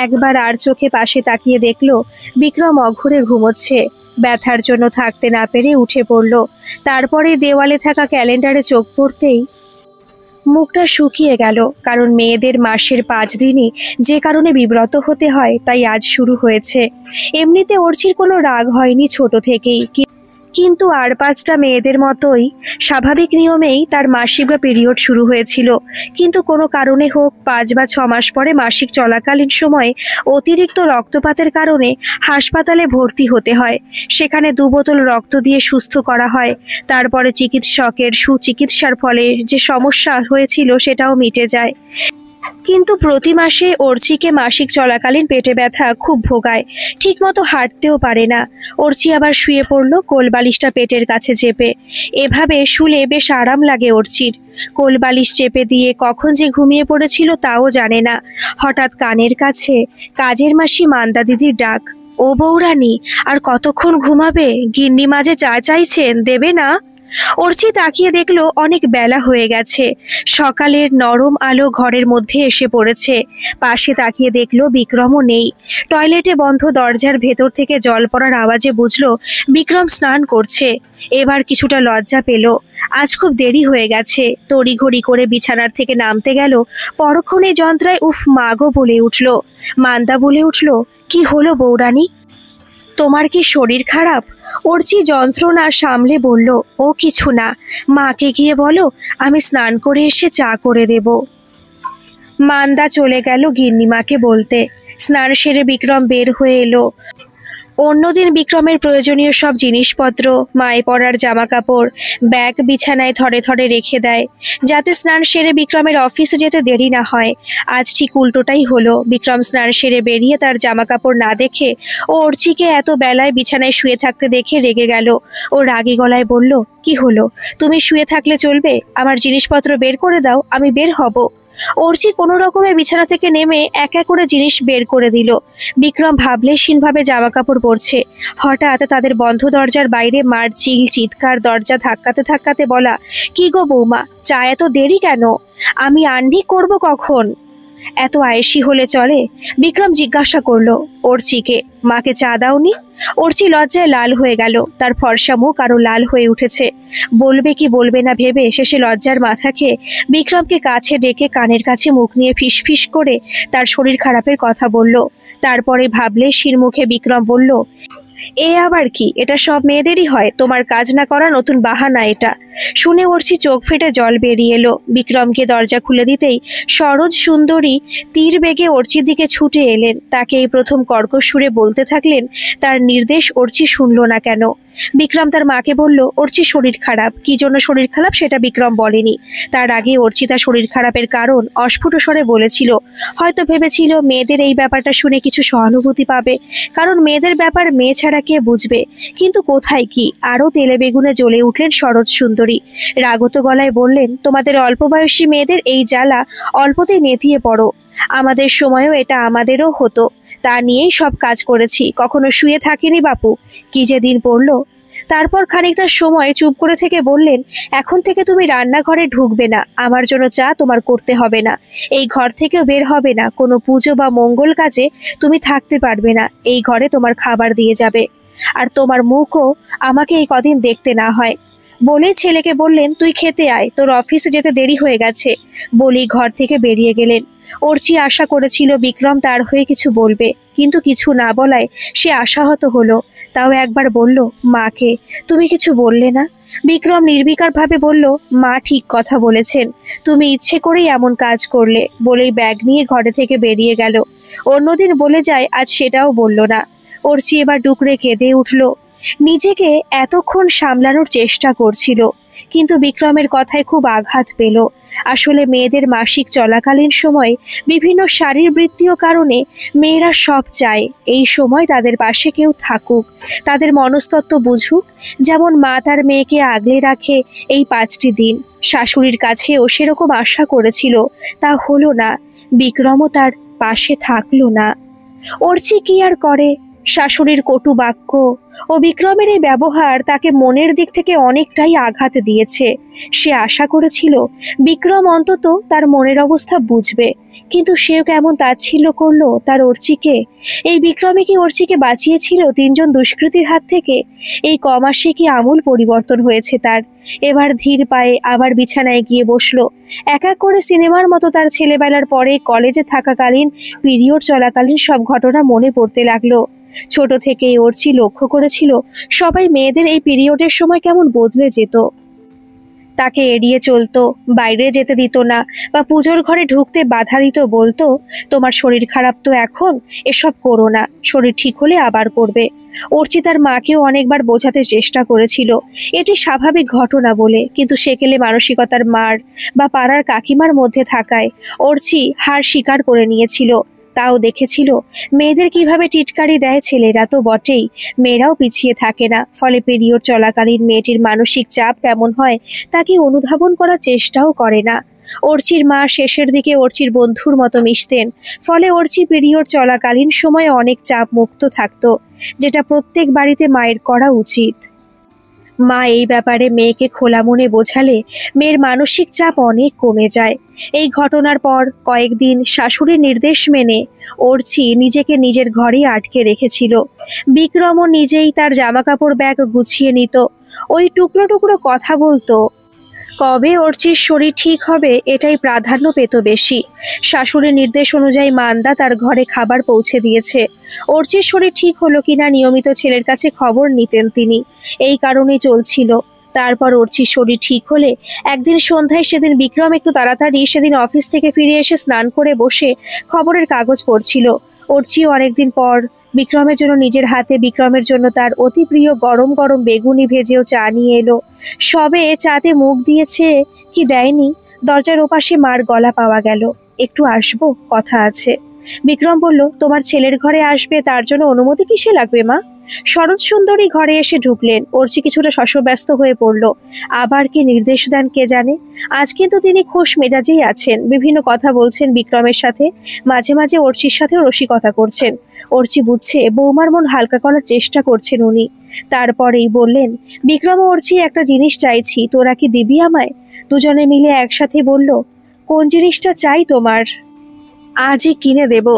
একবার আর চোখে পাশে তাকিয়ে দেখল বিক্রম অঘুরে ঘুমোচ্ছে। ব্যথার জন্য থাকতে না পেরে উঠে পড়ল। তারপরে দেওয়ালে থাকা ক্যালেন্ডারে চোখ পড়তেই মুখটা শুকিয়ে গেল, কারণ মেয়েদের মাসের 5 দিনই যে কারণে বিব্রত হতে হয় তাই আজ শুরু হয়েছে। এমনিতে অর্চির কোনো রাগ হয়নি ছোট থেকেই, কিন্তু আর 5টা মেয়েদের মতোই স্বাভাবিক নিয়মেই তার মাসিক বা পিরিয়ড শুরু হয়েছিল। কিন্তু কোনো কারণে হোক 5 বা 6 মাস পরে মাসিক চলাকালীন সময়ে অতিরিক্ত রক্তপাতের কারণে হাসপাতালে ভর্তি হতে হয়। সেখানে 2 বোতল রক্ত দিয়ে সুস্থ করা হয়। তারপরে চিকিৎসকের সুচিকিৎসার ফলে যে সমস্যা হয়েছিল সেটাও মিটে যায়। কিন্তু প্রতি মাসে অর্চিকে মাসিক চলাকালীন পেটে ব্যথা খুব ভোগায়, ঠিকমতো হাঁটতেও পারে না। অর্চি আবার শুয়ে পড়ল কোলবালিশটা পেটের কাছে চেপে। এভাবে শুলে বেশ আরাম লাগে অর্চির। কোলবালিশ চেপে দিয়ে কখন যে ঘুমিয়ে পড়েছিল তাও জানে না। হঠাৎ কানের কাছে কাজের মাসি মান্দা দিদির ডাক, ও বউরানী, আর কতক্ষণ ঘুমাবে? গিন্নি মাঝে চা চাইছেন, দেবে না? অর্চি তাকিয়ে দেখলো অনেক বেলা হয়ে গেছে। সকালের নরম আলো ঘরের মধ্যে এসে পড়েছে। পাশে তাকিয়ে দেখলো বিক্রমও নেই। টয়লেটে বন্ধ দরজার ভেতর থেকে জল পড়ার আওয়াজে বুঝলো বিক্রম স্নান করছে। এবার কিছুটা লজ্জা পেল। আজ খুব দেরি হয়ে গেছে। তড়িঘড়ি করে বিছানার থেকে নামতে গেল। পরক্ষণে যন্ত্রায় উফ মাগো বলে উঠল। মান্দা বলে উঠল, কি হলো বউরানী, তোমার কি শরীর খারাপ? অর্চি যন্ত্রণা সামলে বলল, ও কিছু না, মাকে গিয়ে বলো আমি স্নান করে এসে চা করে দেব। মান্দা চলে গেল গিন্নিমাকে বলতে। স্নান সেরে বিক্রম বের হয়ে এলো। অন্যদিন বিক্রমের প্রয়োজনীয় সব জিনিসপত্র, মায়ে পরার জামা কাপড়, ব্যাগ বিছানায় থরে থরে রেখে দেয়, যাতে স্নান সেরে বিক্রমের অফিসে যেতে দেরি না হয়। আজ ঠিক উল্টোটাই হলো। বিক্রম স্নান সেরে বেরিয়ে তার জামা কাপড় না দেখে ও অর্চিকে এত বেলায় বিছানায় শুয়ে থাকতে দেখে রেগে গেল। ও রাগী গলায় বলল, কি হলো? তুমি শুয়ে থাকলে চলবে? আমার জিনিসপত্র বের করে দাও, আমি বের হব। অর্চি কোনো রকমে বিছানা থেকে নেমে এক এক করে জিনিস বের করে দিল। বিক্রম ভাবলেশীনভাবে জামা কাপড় পরছে। হঠাৎ তাদের বন্ধ দরজার বাইরে মার চিৎকার, দরজা ধাক্কাতে ধাক্কাতে বলা, কি গো বৌমা, চা এত দেরি কেন? আমি আন্নি করব কখন? এত আয়েসি হলে চলে? বিক্রম জিজ্ঞাসা করলো অর্চিকে, মাকে চা দাওনি? অর্চি লজ্জায় লাল হয়ে গেল। তার ফর্সা মুখ আরো লাল হয়ে উঠেছে। বলবে কি বলবে না ভেবে শেষে লজ্জার মাথা খেয়ে বিক্রমকে কাছে ডেকে কানের কাছে মুখ নিয়ে ফিসফিস করে তার শরীর খারাপের কথা বলল। তারপরে ভাবলে শিরমুখে বিক্রম বলল, এ আবার কি? এটা সব মেয়েদেরই হয়, তোমার কাজ না করা নতুন বাহানা এটা। শুনে অর্চি চোখ ফেটে জল বেরিয়ে এলো। বিক্রমকে দরজা খুলে দিতেই সরোজ সুন্দরী তীর বেগে অর্চির দিকে ছুটে এলেন। তাকে এই প্রথম কর্কশ সুরে বলতে থাকলেন। তার নির্দেশ অর্চি শুনল না কেন। বিক্রম তার মাকে বলল, অর্চি শরীর খারাপ। কি জন্য শরীর খারাপ সেটা বিক্রম বলেনি। তার আগে অর্চি তার শরীর খারাপের কারণ অস্ফুট স্বরে বলেছিল। হয়তো ভেবেছিল মেয়েদের এই ব্যাপারটা শুনে কিছু সহানুভূতি পাবে, কারণ মেয়েদের ব্যাপার মেয়ে ছাড়া ছাড়া কে বুঝবে? কিন্তু কোথায় কি, আরো তেলে বেগুনে জ্বলে উঠলেন শরৎ সুন্দরী। রাগত গলায় বললেন, তোমাদের অল্প বয়সী মেয়েদের এই জ্বালা অল্পতেই নেতিয়ে পড়ো। আমাদের সময়ও এটা আমাদেরও হতো, তা নিয়েই সব কাজ করেছি, কখনো শুয়ে থাকিনি বাপু। কি যে দিন পড়লো। তারপর খানিকটা সময় চুপ করে থেকে বললেন, এখন থেকে তুমি রান্নাঘরে ঢুকবে না, আমার জন্য চা তোমার করতে হবে না, এই ঘর থেকেও বের হবে না, কোনো পুজো বা মঙ্গল কাজে তুমি থাকতে পারবে না, এই ঘরে তোমার খাবার দিয়ে যাবে, আর তোমার মুখও আমাকে এই কদিন দেখতে না হয়। বলেই ছেলেকে বললেন, তুই খেতে আয়, তোর অফিসে যেতে দেরি হয়ে গেছে। বলেই ঘর থেকে বেরিয়ে গেলেন। অর্চি আশা করেছিল বিক্রম তার হয়ে কিছু বলবে, কিন্তু কিছু না বলায় সে আশাহত হলো। তাও একবার বলল, মাকে তুমি কিছু বললে না? বিক্রম নির্বিকারভাবে বলল, মা ঠিক কথা বলেছেন, তুমি ইচ্ছে করেই এমন কাজ করলে। বলেই ব্যাগ নিয়ে ঘরে থেকে বেরিয়ে গেল। অন্যদিন বলে যায়, আজ সেটাও বলল না। অর্চি এবার ডুকরে কেঁদে উঠল। নিজেকে এতক্ষণ সামলানোর চেষ্টা করছিল, কিন্তু বিক্রমের কথায় খুব আঘাত পেল। আসলে মেয়েদের মাসিক চলাকালীন সময় বিভিন্ন শারীরবৃত্তীয় কারণে মেয়েরা সব চায় এই সময় তাদের পাশে কেউ থাকুক, তাদের মনস্তত্ত্ব বুঝুক। যেমন মা তার মেয়েকে আগলে রাখে এই 5টি দিন, শাশুড়ির কাছেও সেরকম আশা করেছিল, তা হলো না। বিক্রমও তার পাশে থাকলো না। অর্চি কি আর করে? শাশুড়ির কটু বাক্য ও বিক্রমের এই ব্যবহার তাকে মনের দিক থেকে অনেকটাই আঘাত দিয়েছে। সে আশা করেছিল বিক্রম অন্তত তার মনের অবস্থা বুঝবে, কিন্তু সেও কেমন তাচ্ছিল্য করলো তার অর্চিকে। এই বিক্রমে কি অর্চিকে বাঁচিয়েছিল 3জন দুষ্কৃতীর হাত থেকে? এই কমাসে কি আমূল পরিবর্তন হয়েছে তার? এবার ধীর পায়ে আবার বিছানায় গিয়ে বসলো। এক এক করে সিনেমার মতো তার ছেলেবেলার পরে কলেজে থাকাকালীন পিরিয়ড চলাকালীন সব ঘটনা মনে পড়তে লাগলো। ছোট থেকেই অর্চি লক্ষ্য করেছিল সবাই মেয়েদের এই পিরিয়ডের সময় কেমন বদলে যেত। তাকে এড়িয়ে চলতো, বাইরে যেতে দিত না, বা পুজোর ঘরে ঢুকতে বাধা দিত, বলতো, তোমার শরীর খারাপ তো এখন, এসব করো না, শরীর ঠিক হলে আবার করবে। অর্চি তার মাকেও অনেকবার বোঝাতে চেষ্টা করেছিল এটি স্বাভাবিক ঘটনা বলে, কিন্তু সেকেলে মানসিকতার মার বা পাড়ার কাকিমার মধ্যে থাকায় অর্চি হার স্বীকার করে নিয়েছিল। তাও দেখেছিল মেয়েদের কিভাবে টিটকারি দেয় ছেলেরা, তো বটেই, মেয়েরাও পিছিয়ে থাকে না। ফলে পিরিয়ড চলাকালীন মেয়েটির মানসিক চাপ কেমন হয় তাকে অনুধাবন করার চেষ্টাও করে না। অর্চির মা শেষের দিকে অর্চির বন্ধুর মতো মিশতেন, ফলে অর্চি পিরিয়ড চলাকালীন সময়ে অনেক চাপ মুক্ত থাকতো, যেটা প্রত্যেক বাড়িতে মায়ের করা উচিত। মা এই ব্যাপারে মেয়েকে খোলা মনে বোঝালে মেয়ের মানসিক চাপ অনেক কমে যায়। এই ঘটনার পর কয়েকদিন শাশুড়ির নির্দেশ মেনে অর্চি নিজেকে নিজের ঘরেই আটকে রেখেছিল। বিক্রমও নিজেই তার জামাকাপড় ব্যাগ গুছিয়ে নিত, ওই টুকরো টুকরো কথা বলতো। কবে অর্চির শরীর ঠিক হবে এটাই প্রাধান্য পেত বেশি। শাশুড়ির নির্দেশ অনুযায়ী মান্দা তার ঘরে খাবার পৌঁছে দিয়েছে। অর্চির শরীর ঠিক হলো কিনা নিয়মিত ছেলের কাছে খবর নিতেন তিনি, এই কারণেই চলছিল। তারপর অর্চির শরীর ঠিক হলে একদিন সন্ধ্যায়, সেদিন বিক্রম একটু তাড়াতাড়ি সেদিন অফিস থেকে ফিরে এসে স্নান করে বসে খবরের কাগজ পড়ছিল। অর্চিও অনেকদিন পর বিক্রমের জন্য নিজের হাতে বিক্রমের জন্য তার অতি প্রিয় গরম গরম বেগুনি ভেজেও চা নিয়ে এলো। সবে চাতে মুখ দিয়েছে কি দেয়নি, দরজার ওপাশে মার গলা পাওয়া গেল, একটু আসবো, কথা আছে। বিক্রম বলল, তোমার ছেলের ঘরে আসবে, তার জন্য অনুমতি কিসে লাগবে মা? শরৎ সুন্দরী ঘরে এসে ঢুকলেন। অর্চি কিছুটা শশব্যস্ত হয়ে পড়ল। আবার কি নির্দেশ দেন কে জানে। আজ কিন্তু তিনি খোশ মেজাজেই আছেন, বিভিন্ন কথা বলছেন বিক্রমের সাথে, মাঝে মাঝে অর্চির সাথেও রসিকতা করছেন। অর্চি বুঝছে বৌমার মন হালকা করার চেষ্টা করছেন উনি। তারপরেই বললেন, বিক্রম ও অর্চি, একটা জিনিস চাইছি, তোরা কি দিবি আমায়? দুজনে মিলে একসাথে বলল, কোন জিনিসটা চাই তোমার? আজই কিনে দেব।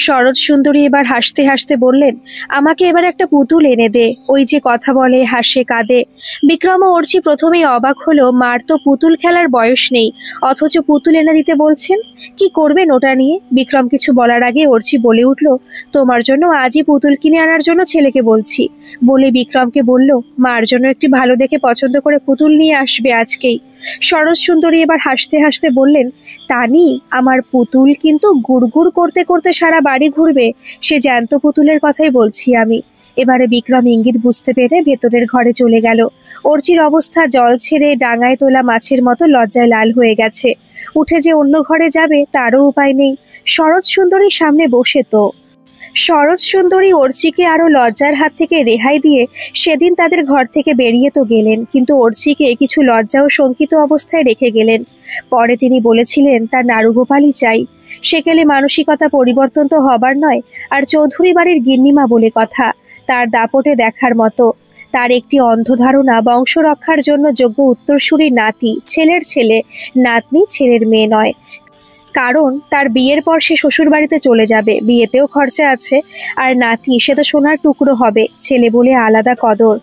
শরৎ সুন্দরী এবার হাসতে হাসতে বললেন, আমাকে এবার একটা পুতুল এনে দে, ওই যে কথা বলে, হাসে, কাঁদে। বিক্রম ও অর্চি প্রথমেই অবাক হলো, মার তো পুতুল খেলার বয়স নেই, অথচ পুতুল এনে দিতে বলছেন। কি করবেন ওটা নিয়ে? বিক্রম কিছু বলার আগে অর্চি বলে উঠল, তোমার জন্য আজই পুতুল কিনে আনার জন্য ছেলেকে বলছি। বলে বিক্রমকে বলল, মার জন্য একটি ভালো দেখে পছন্দ করে পুতুল নিয়ে আসবে আজকেই। শরৎ সুন্দরী এবার হাসতে হাসতে বললেন, তানি, আমার পুতুল কিন্তু গুড়গুড় করতে করতে সারা বাড়ি ঘুরবে, সে জ্যান্ত পুতুলের কথাই বলছি আমি। এবারে বিক্রম ইঙ্গিত বুঝতে পেরে ভেতরের ঘরে চলে গেল। অর্চির অবস্থা জল ছেড়ে ডাঙায় তোলা মাছের মতো লজ্জায় লাল হয়ে গেছে। উঠে যে অন্য ঘরে যাবে তারও উপায় নেই। শরৎ সুন্দরীর সামনে বসে তো শরৎ সুন্দরী অর্চিকে আরো লজ্জার হাত থেকে রেহাই দিয়ে সেদিন তাদের ঘর থেকে বেরিয়ে তো গেলেন, কিন্তু অর্চিকে কিছু লজ্জা ও শঙ্কিত অবস্থায় রেখে গেলেন। পরে তিনি বলেছিলেন তার নারুগোপালই চাই। সেকেলে মানসিকতা পরিবর্তন তো হবার নয়, আর চৌধুরী বাড়ির গিন্নিমা বলে কথা, তার দাপটে দেখার মতো। তার একটি অন্ধ ধারণা, বংশ রক্ষার জন্য যোগ্য উত্তরসূরি নাতি ছেলের ছেলে, নাতনি ছেলের মেয়ে নয়। কারণ তার বিয়ের পর সে শ্বশুর বাড়িতে চলে যাবে, বিয়েতেও খরচা আছে। আর নাতি সে তো সোনার টুকরো হবে, ছেলে বলে আলাদা কদর।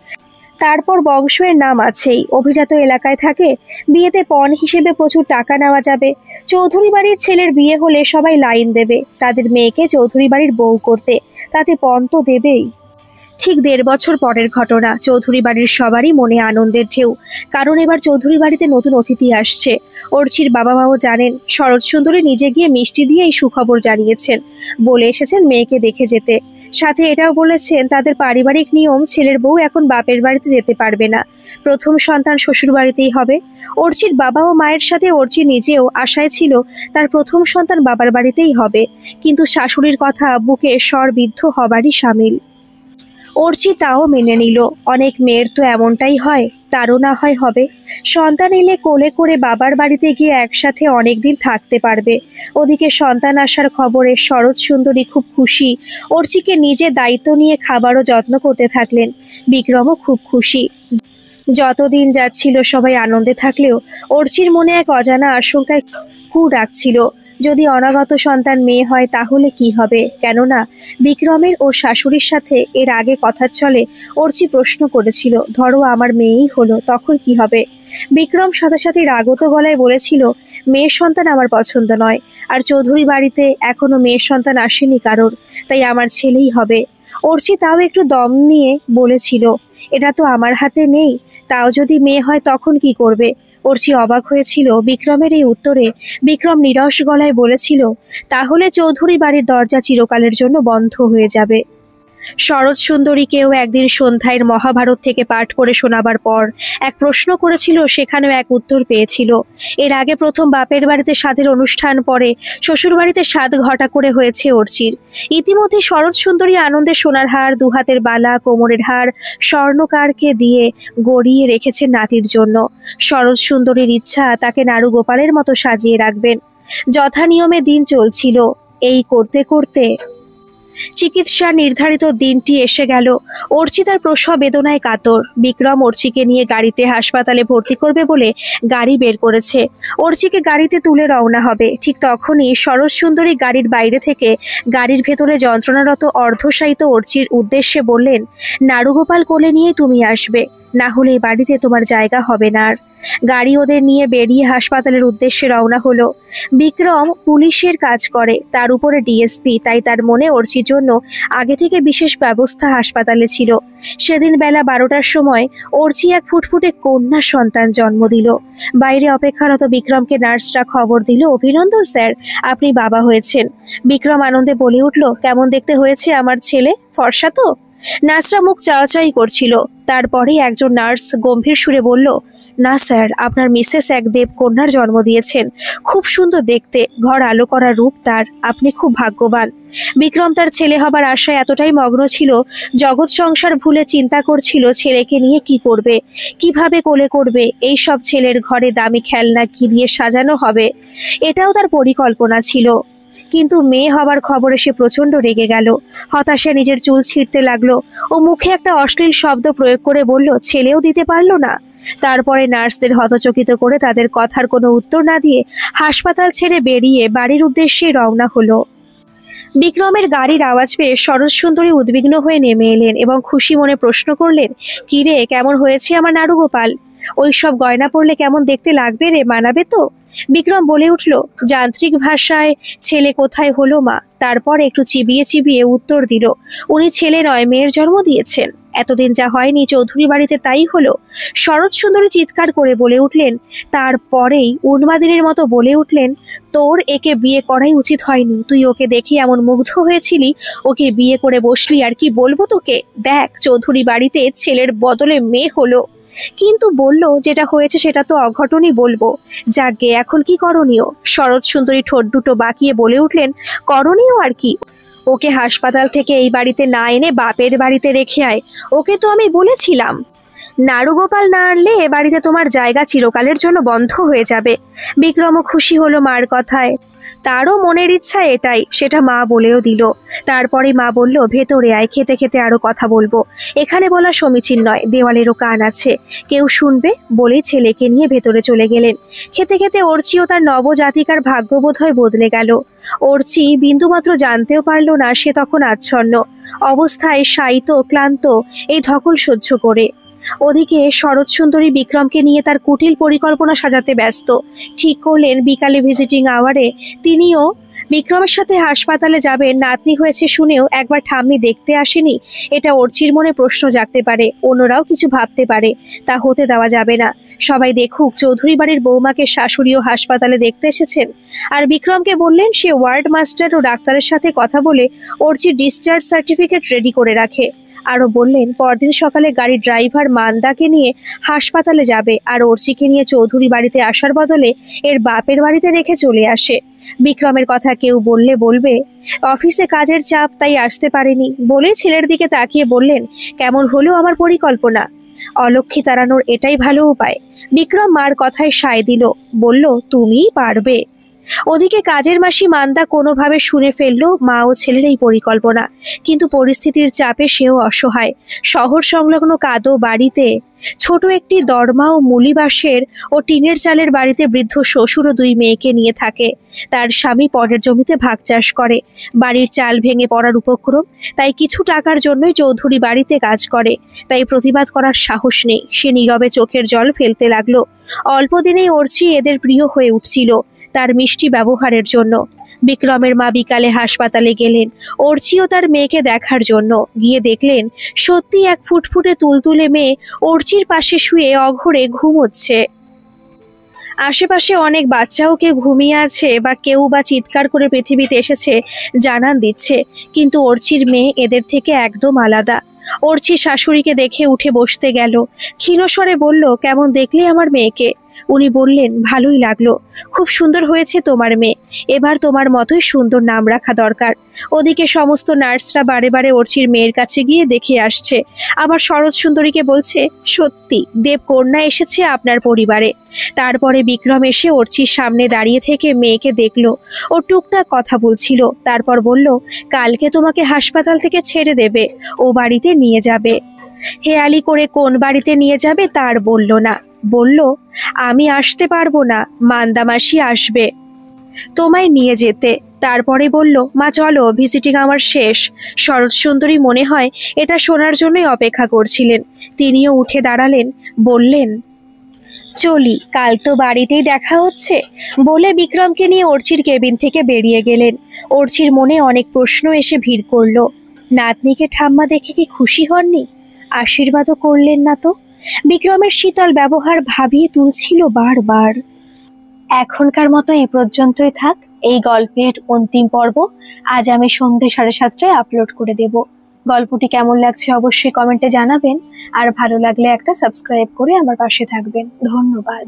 তারপর বংশের নাম আছেই, অভিজাত এলাকায় থাকে, বিয়েতে পণ হিসেবে প্রচুর টাকা নেওয়া যাবে। চৌধুরী বাড়ির ছেলের বিয়ে হলে সবাই লাইন দেবে তাদের মেয়েকে চৌধুরী বাড়ির বউ করতে, তাতে পণ তো দেবেই। ঠিক 1.5 বছর পরের ঘটনা। চৌধুরী বাড়ির সবারই মনে আনন্দের ঢেউ, কারণ এবার চৌধুরী বাড়িতে নতুন অতিথি আসছে। অর্চির বাবা মাও জানেন। শরৎ সুন্দরী নিজে গিয়ে মিষ্টি দিয়ে এই সুখবর জানিয়েছেন, বলে এসেছেন মেয়েকে দেখে যেতে। সাথে এটাও বলেছেন তাদের পারিবারিক নিয়ম, ছেলের বউ এখন বাপের বাড়িতে যেতে পারবে না, প্রথম সন্তান শ্বশুর বাড়িতেই হবে। অর্চির বাবা ও মায়ের সাথে অর্চি নিজেও আশায় ছিল তার প্রথম সন্তান বাবার বাড়িতেই হবে, কিন্তু শাশুড়ির কথা বুকে স্বরবিদ্ধ হবারই সামিল। অর্চি তাও মেনে নিল। অনেক মেয়ের তো এমনটাই হয়, তারও না হয় হবে। সন্তান এলে কোলে করে বাবার বাড়িতে গিয়ে একসাথে অনেকদিন থাকতে পারবে। ওদিকে সন্তান আসার খবরে শরৎ সুন্দরী খুব খুশি। অর্চিকে নিজে দায়িত্ব নিয়ে খাবার ও যত্ন করতে থাকলেন। বিক্রমও খুব খুশি। যতদিন যাচ্ছিল সবাই আনন্দে থাকলেও অর্চির মনে এক অজানা আশঙ্কায় কু ডাকছিল, যদি অনাগত সন্তান মেয়ে হয় তাহলে কি হবে। কেননা বিক্রমের ও শাশুড়ির সাথে এর আগে কথার ছলে অর্চি প্রশ্ন করেছিল, ধরো আমার মেয়েই হলো, তখন কি হবে। বিক্রম সাথে সাথে রাগত গলায় বলেছিল, মেয়ের সন্তান আমার পছন্দ নয়, আর চৌধুরী বাড়িতে এখনো মেয়ের সন্তান আসেনি কারোর, তাই আমার ছেলেই হবে। অর্চি তাও একটু দম নিয়ে বলেছিল, এটা তো আমার হাতে নেই, তাও যদি মেয়ে হয় তখন কি করবে। অর্চি অবাক হয়েছিল বিক্রমের এই উত্তরে। বিক্রম নিরস গলায় বলেছিল, তাহলে চৌধুরী বাড়ির দরজা চিরকালের জন্য বন্ধ হয়ে যাবে। শরৎ সুন্দরীকেও একদিন সন্ধ্যায় মহাভারত থেকে পাঠ করে শোনাবার পর এক প্রশ্ন করেছিল, সেখানেও এক উত্তর পেয়েছিল। এর আগে প্রথম বাপের বাড়িতে স্বাদের অনুষ্ঠান, পরে শ্বশুর বাড়িতে স্বাদ ঘটা করে হয়েছে অর্চির। ইতিমধ্যে শরৎ সুন্দরী আনন্দে সোনার হার, দুহাতের বালা, কোমরের হার স্বর্ণকারকে দিয়ে গড়িয়ে রেখেছেন নাতির জন্য। শরৎ সুন্দরীর ইচ্ছা তাকে নারুগোপালের মতো সাজিয়ে রাখবেন। যথা নিয়মে দিন চলছিল। এই করতে করতে চিকিৎসার নির্ধারিত দিনটি এসে গেল। অর্চি তার প্রসব বেদনায় কাতর। বিক্রম অর্চিকে নিয়ে গাড়িতে হাসপাতালে ভর্তি করবে বলে গাড়ি বের করেছে। অর্চিকে গাড়িতে তুলে রওনা হবে। ঠিক তখনই শরৎ সুন্দরী গাড়ির বাইরে থেকে গাড়ির ভেতরে যন্ত্রণারত অর্ধশায়িত অর্চির উদ্দেশ্যে বললেন, নারুগোপাল কোলে নিয়ে তুমি আসবে, না হলে এই বাড়িতে তোমার জায়গা হবে না আর। গাড়ি ওদের নিয়ে বেরিয়ে হাসপাতালের উদ্দেশ্যে রওনা হলো। বিক্রম পুলিশের কাজ করে, তার উপরে ডিএসপি, তাই তার মনে অর্চির জন্য আগে থেকে বিশেষ ব্যবস্থা হাসপাতালে ছিল। সেদিন বেলা 12টার সময় অর্চি এক ফুটফুটে কন্যা সন্তান জন্ম দিল। বাইরে অপেক্ষারত বিক্রমকে নার্সরা খবর দিল, অভিনন্দন স্যার, আপনি বাবা হয়েছেন। বিক্রম আনন্দে বলে উঠল, কেমন দেখতে হয়েছে আমার ছেলে, ফর্সা তো? নার্সরা মুখ চাওয়াচাই করছিল। তারপরেই একজন নার্স গম্ভীর সুরে বলল, না স্যার, আপনার মিসেস এক দেবকন্যার জন্ম দিয়েছেন, খুব সুন্দর দেখতে, ঘর আলো করা রূপ তার, আপনি খুব ভাগ্যবান। বিক্রম তার ছেলে হবার আশায় এতটাই মগ্ন ছিল, জগৎ সংসার ভুলে চিন্তা করছিল ছেলেকে নিয়ে কি করবে, কিভাবে কোলে করবে, এই সব ছেলের ঘরে দামি খেলনা কি দিয়ে সাজানো হবে, এটাও তার পরিকল্পনা ছিল। কিন্তু মেয়ে হবার খবরে সে প্রচন্ড রেগে গেল। হতাশে নিজের চুল ছিঁড়তে লাগলো ও মুখে একটা অশ্লীল শব্দ প্রয়োগ করে বলল, ছেলেও দিতে পারলো না। তারপরে নার্সদের হতচকিত করে তাদের কথার কোনো উত্তর না দিয়ে হাসপাতাল ছেড়ে বেরিয়ে বাড়ির উদ্দেশ্যে রওনা হলো। বিক্রমের গাড়ির আওয়াজ পেয়ে শরৎ সুন্দরী উদ্বিগ্ন হয়ে নেমে এলেন এবং খুশি মনে প্রশ্ন করলেন, কি রে, কেমন হয়েছে আমার নারুগোপাল? ওই সব গয়না পরলে কেমন দেখতে লাগবে রে, মানাবে তো? বিক্রম বলে উঠল যান্ত্রিক ভাষায়, ছেলে কোথায় হলো মা? তারপর একটু চিবিয়ে চিবিয়ে উত্তর দিল, উনি ছেলে নয়, মেয়ের জন্ম দিয়েছেন। এতদিন যা হয়নি চৌধুরী বাড়িতে তাই হলো। শরৎ সুন্দরী চিৎকার করে বলে উঠলেন, তারপরেই উন্মাদিনীর মতো বলে উঠলেন, তোর একে বিয়ে করাই উচিত হয়নি, তুই ওকে দেখে এমন মুগ্ধ হয়েছিলি, ওকে বিয়ে করে বসলি, আর কি বলবো তোকে, দেখ চৌধুরী বাড়িতে ছেলের বদলে মেয়ে হলো। কিন্তু বলল, যেটা হয়েছে সেটা তো অঘটনই বলবো, যাকে এখন কি করণীয়? শরৎ সুন্দরী ঠোঁট দুটো বাঁকিয়ে বলে উঠলেন, করণীয় আর কি, ওকে হাসপাতাল থেকে এই বাড়িতে না এনে বাপের বাড়িতে রেখে আয়। ওকে তো আমি বলেছিলাম নারুগোপাল না আনলে এ বাড়িতে তোমার জায়গা চিরকালের জন্য বন্ধ হয়ে যাবে। বিক্রমও খুশি হলো মার কথায়। তারও মনের ইচ্ছা এটাই, সেটা মা বলেও দিল। তারপরে মা বলল, ভেতরে আয়, খেতে খেতে আরো কথা বলবো। এখানে বলা সমীচীন নয়, দেওয়ালেরও কান আছে, কেউ শুনবে বলেই ছেলেকে নিয়ে ভেতরে চলে গেলেন। খেতে খেতে অর্চি ও তার নবজাতিকার ভাগ্যবোধ হয় বদলে গেল। অর্চি বিন্দুমাত্র জানতেও পারল না সে তখন আচ্ছন্ন অবস্থায় শায়িত ক্লান্ত এই ধকল সহ্য করে। ওদিকে শরৎ সুন্দরী বিক্রমকে নিয়ে তার কুটিল পরিকল্পনা সাজাতে ব্যস্ত। ঠিক করলেন বিকালে ভিজিটিং আওয়ারে তিনিও বিক্রমের সাথে হাসপাতালে যাবেন। নাতনি হয়েছে শুনেও একবার ঠাম্মি দেখতে আসেনি, এটা অর্চির মনে প্রশ্ন জাগতে পারে। অন্যরাও কিছু ভাবতে পারে, তা হতে দেওয়া যাবে না। সবাই দেখুক চৌধুরী বাড়ির বৌমাকে শাশুড়িও হাসপাতালে দেখতে এসেছেন। আর বিক্রমকে বললেন সে ওয়ার্ড মাস্টার ও ডাক্তারের সাথে কথা বলে অর্চির ডিসচার্জ সার্টিফিকেট রেডি করে রাখে। আরও বললেন পরদিন সকালে গাড়ির ড্রাইভার মান্দাকে নিয়ে হাসপাতালে যাবে আর অর্চিকে নিয়ে চৌধুরী বাড়িতে আসার বদলে এর বাপের বাড়িতে রেখে চলে আসে। বিক্রমের কথা কেউ বললে বলবে অফিসে কাজের চাপ তাই আসতে পারেনি বলে ছেলের দিকে তাকিয়ে বললেন, কেমন হলো আমার পরিকল্পনা? অলক্ষী তাড়ানোর এটাই ভালো উপায়। বিক্রম মার কথায় সায় দিল, বলল তুমিই পারবে। ওদিকে কাজের মাসি মান্দা কোনোভাবে শুনে ফেলল মা ও ছেলের এই পরিকল্পনা, কিন্তু পরিস্থিতির চাপে সেও অসহায়। শহর সংলগ্ন কাদো বাড়িতে ছোট একটি দরমা ও মুলিবাসের ও টিনের চালের বাড়িতে বৃদ্ধ শ্বশুর ও দুই মেয়েকে নিয়ে থাকে। তার স্বামী পরের জমিতে ভাগ চাষ করে। বাড়ির চাল ভেঙে পড়ার উপক্রম, তাই কিছু টাকার জন্যই চৌধুরী বাড়িতে কাজ করে। তাই প্রতিবাদ করার সাহস নেই, সে নীরবে চোখের জল ফেলতে লাগলো। অল্প দিনেই অর্চি এদের প্রিয় হয়ে উঠছিল তার মিষ্টি ব্যবহারের জন্য। বিক্রমের মা বিকালে হাসপাতালে গেলেন অর্চি ও তার মেয়েকে দেখার জন্য। গিয়ে দেখলেন সত্যি এক ফুটফুটে তুলতুলে মেয়ে অর্চির পাশে শুয়ে অঘরে ঘুমোচ্ছে। আশেপাশে অনেক বাচ্চাও কেউ ঘুমিয়ে আছে বা কেউ বা চিৎকার করে পৃথিবীতে এসেছে জানান দিচ্ছে, কিন্তু অর্চির মেয়ে এদের থেকে একদম আলাদা। অর্চি শাশুড়িকে দেখে উঠে বসতে গেল, ক্ষীণস্বরে বলল, কেমন দেখলে আমার মেয়েকে? উনি বললেন, ভালোই লাগলো, খুব সুন্দর হয়েছে তোমার মেয়ে, এবার তোমার মতোই সুন্দর নাম রাখা দরকার। ওদিকে সমস্ত নার্সরা বারে বারে অর্চির মেয়ের কাছে গিয়ে দেখে আসছে। আবার শরৎ সুন্দরীকে বলছে, সত্যি দেবকন্যা এসেছে আপনার পরিবারে। তারপরে বিক্রম এসে অর্চির সামনে দাঁড়িয়ে থেকে মেয়েকে দেখলো, ও টুকটাক কথা বলছিল। তারপর বলল, কালকে তোমাকে হাসপাতাল থেকে ছেড়ে দেবে, ও বাড়িতে নিয়ে যাবে। হেয়ালি করে কোন বাড়িতে নিয়ে যাবে তার বলল না, বলল আমি আসতে পারবো না, মান্দামাসি আসবে তোমায় নিয়ে যেতে। তারপরে বলল, মা চলো, ভিজিটিং আমার শেষ। শরৎ সুন্দরী মনে হয় এটা শোনার জন্যই অপেক্ষা করছিলেন। তিনিও উঠে দাঁড়ালেন, বললেন, চলি, কাল তো বাড়িতেই দেখা হচ্ছে বলে বিক্রমকে নিয়ে অর্চির কেবিন থেকে বেরিয়ে গেলেন। অর্চির মনে অনেক প্রশ্ন এসে ভিড় করলো। নাতনিকে ঠাম্মা দেখে কি খুশি হননি? আশীর্বাদও করলেন না তো? বিক্রমের শীতল ব্যবহার ভাবিয়ে তুলছিল বারবার। এখনকার মতো এই পর্যন্তই থাক এই গল্পের অন্তিম পর্ব। আজ আমি সন্ধ্যে 7:30টায় আপলোড করে দেব। গল্পটি কেমন লাগছে অবশ্যই কমেন্টে জানাবেন, আর ভালো লাগলে একটা সাবস্ক্রাইব করে আমার পাশে থাকবেন। ধন্যবাদ।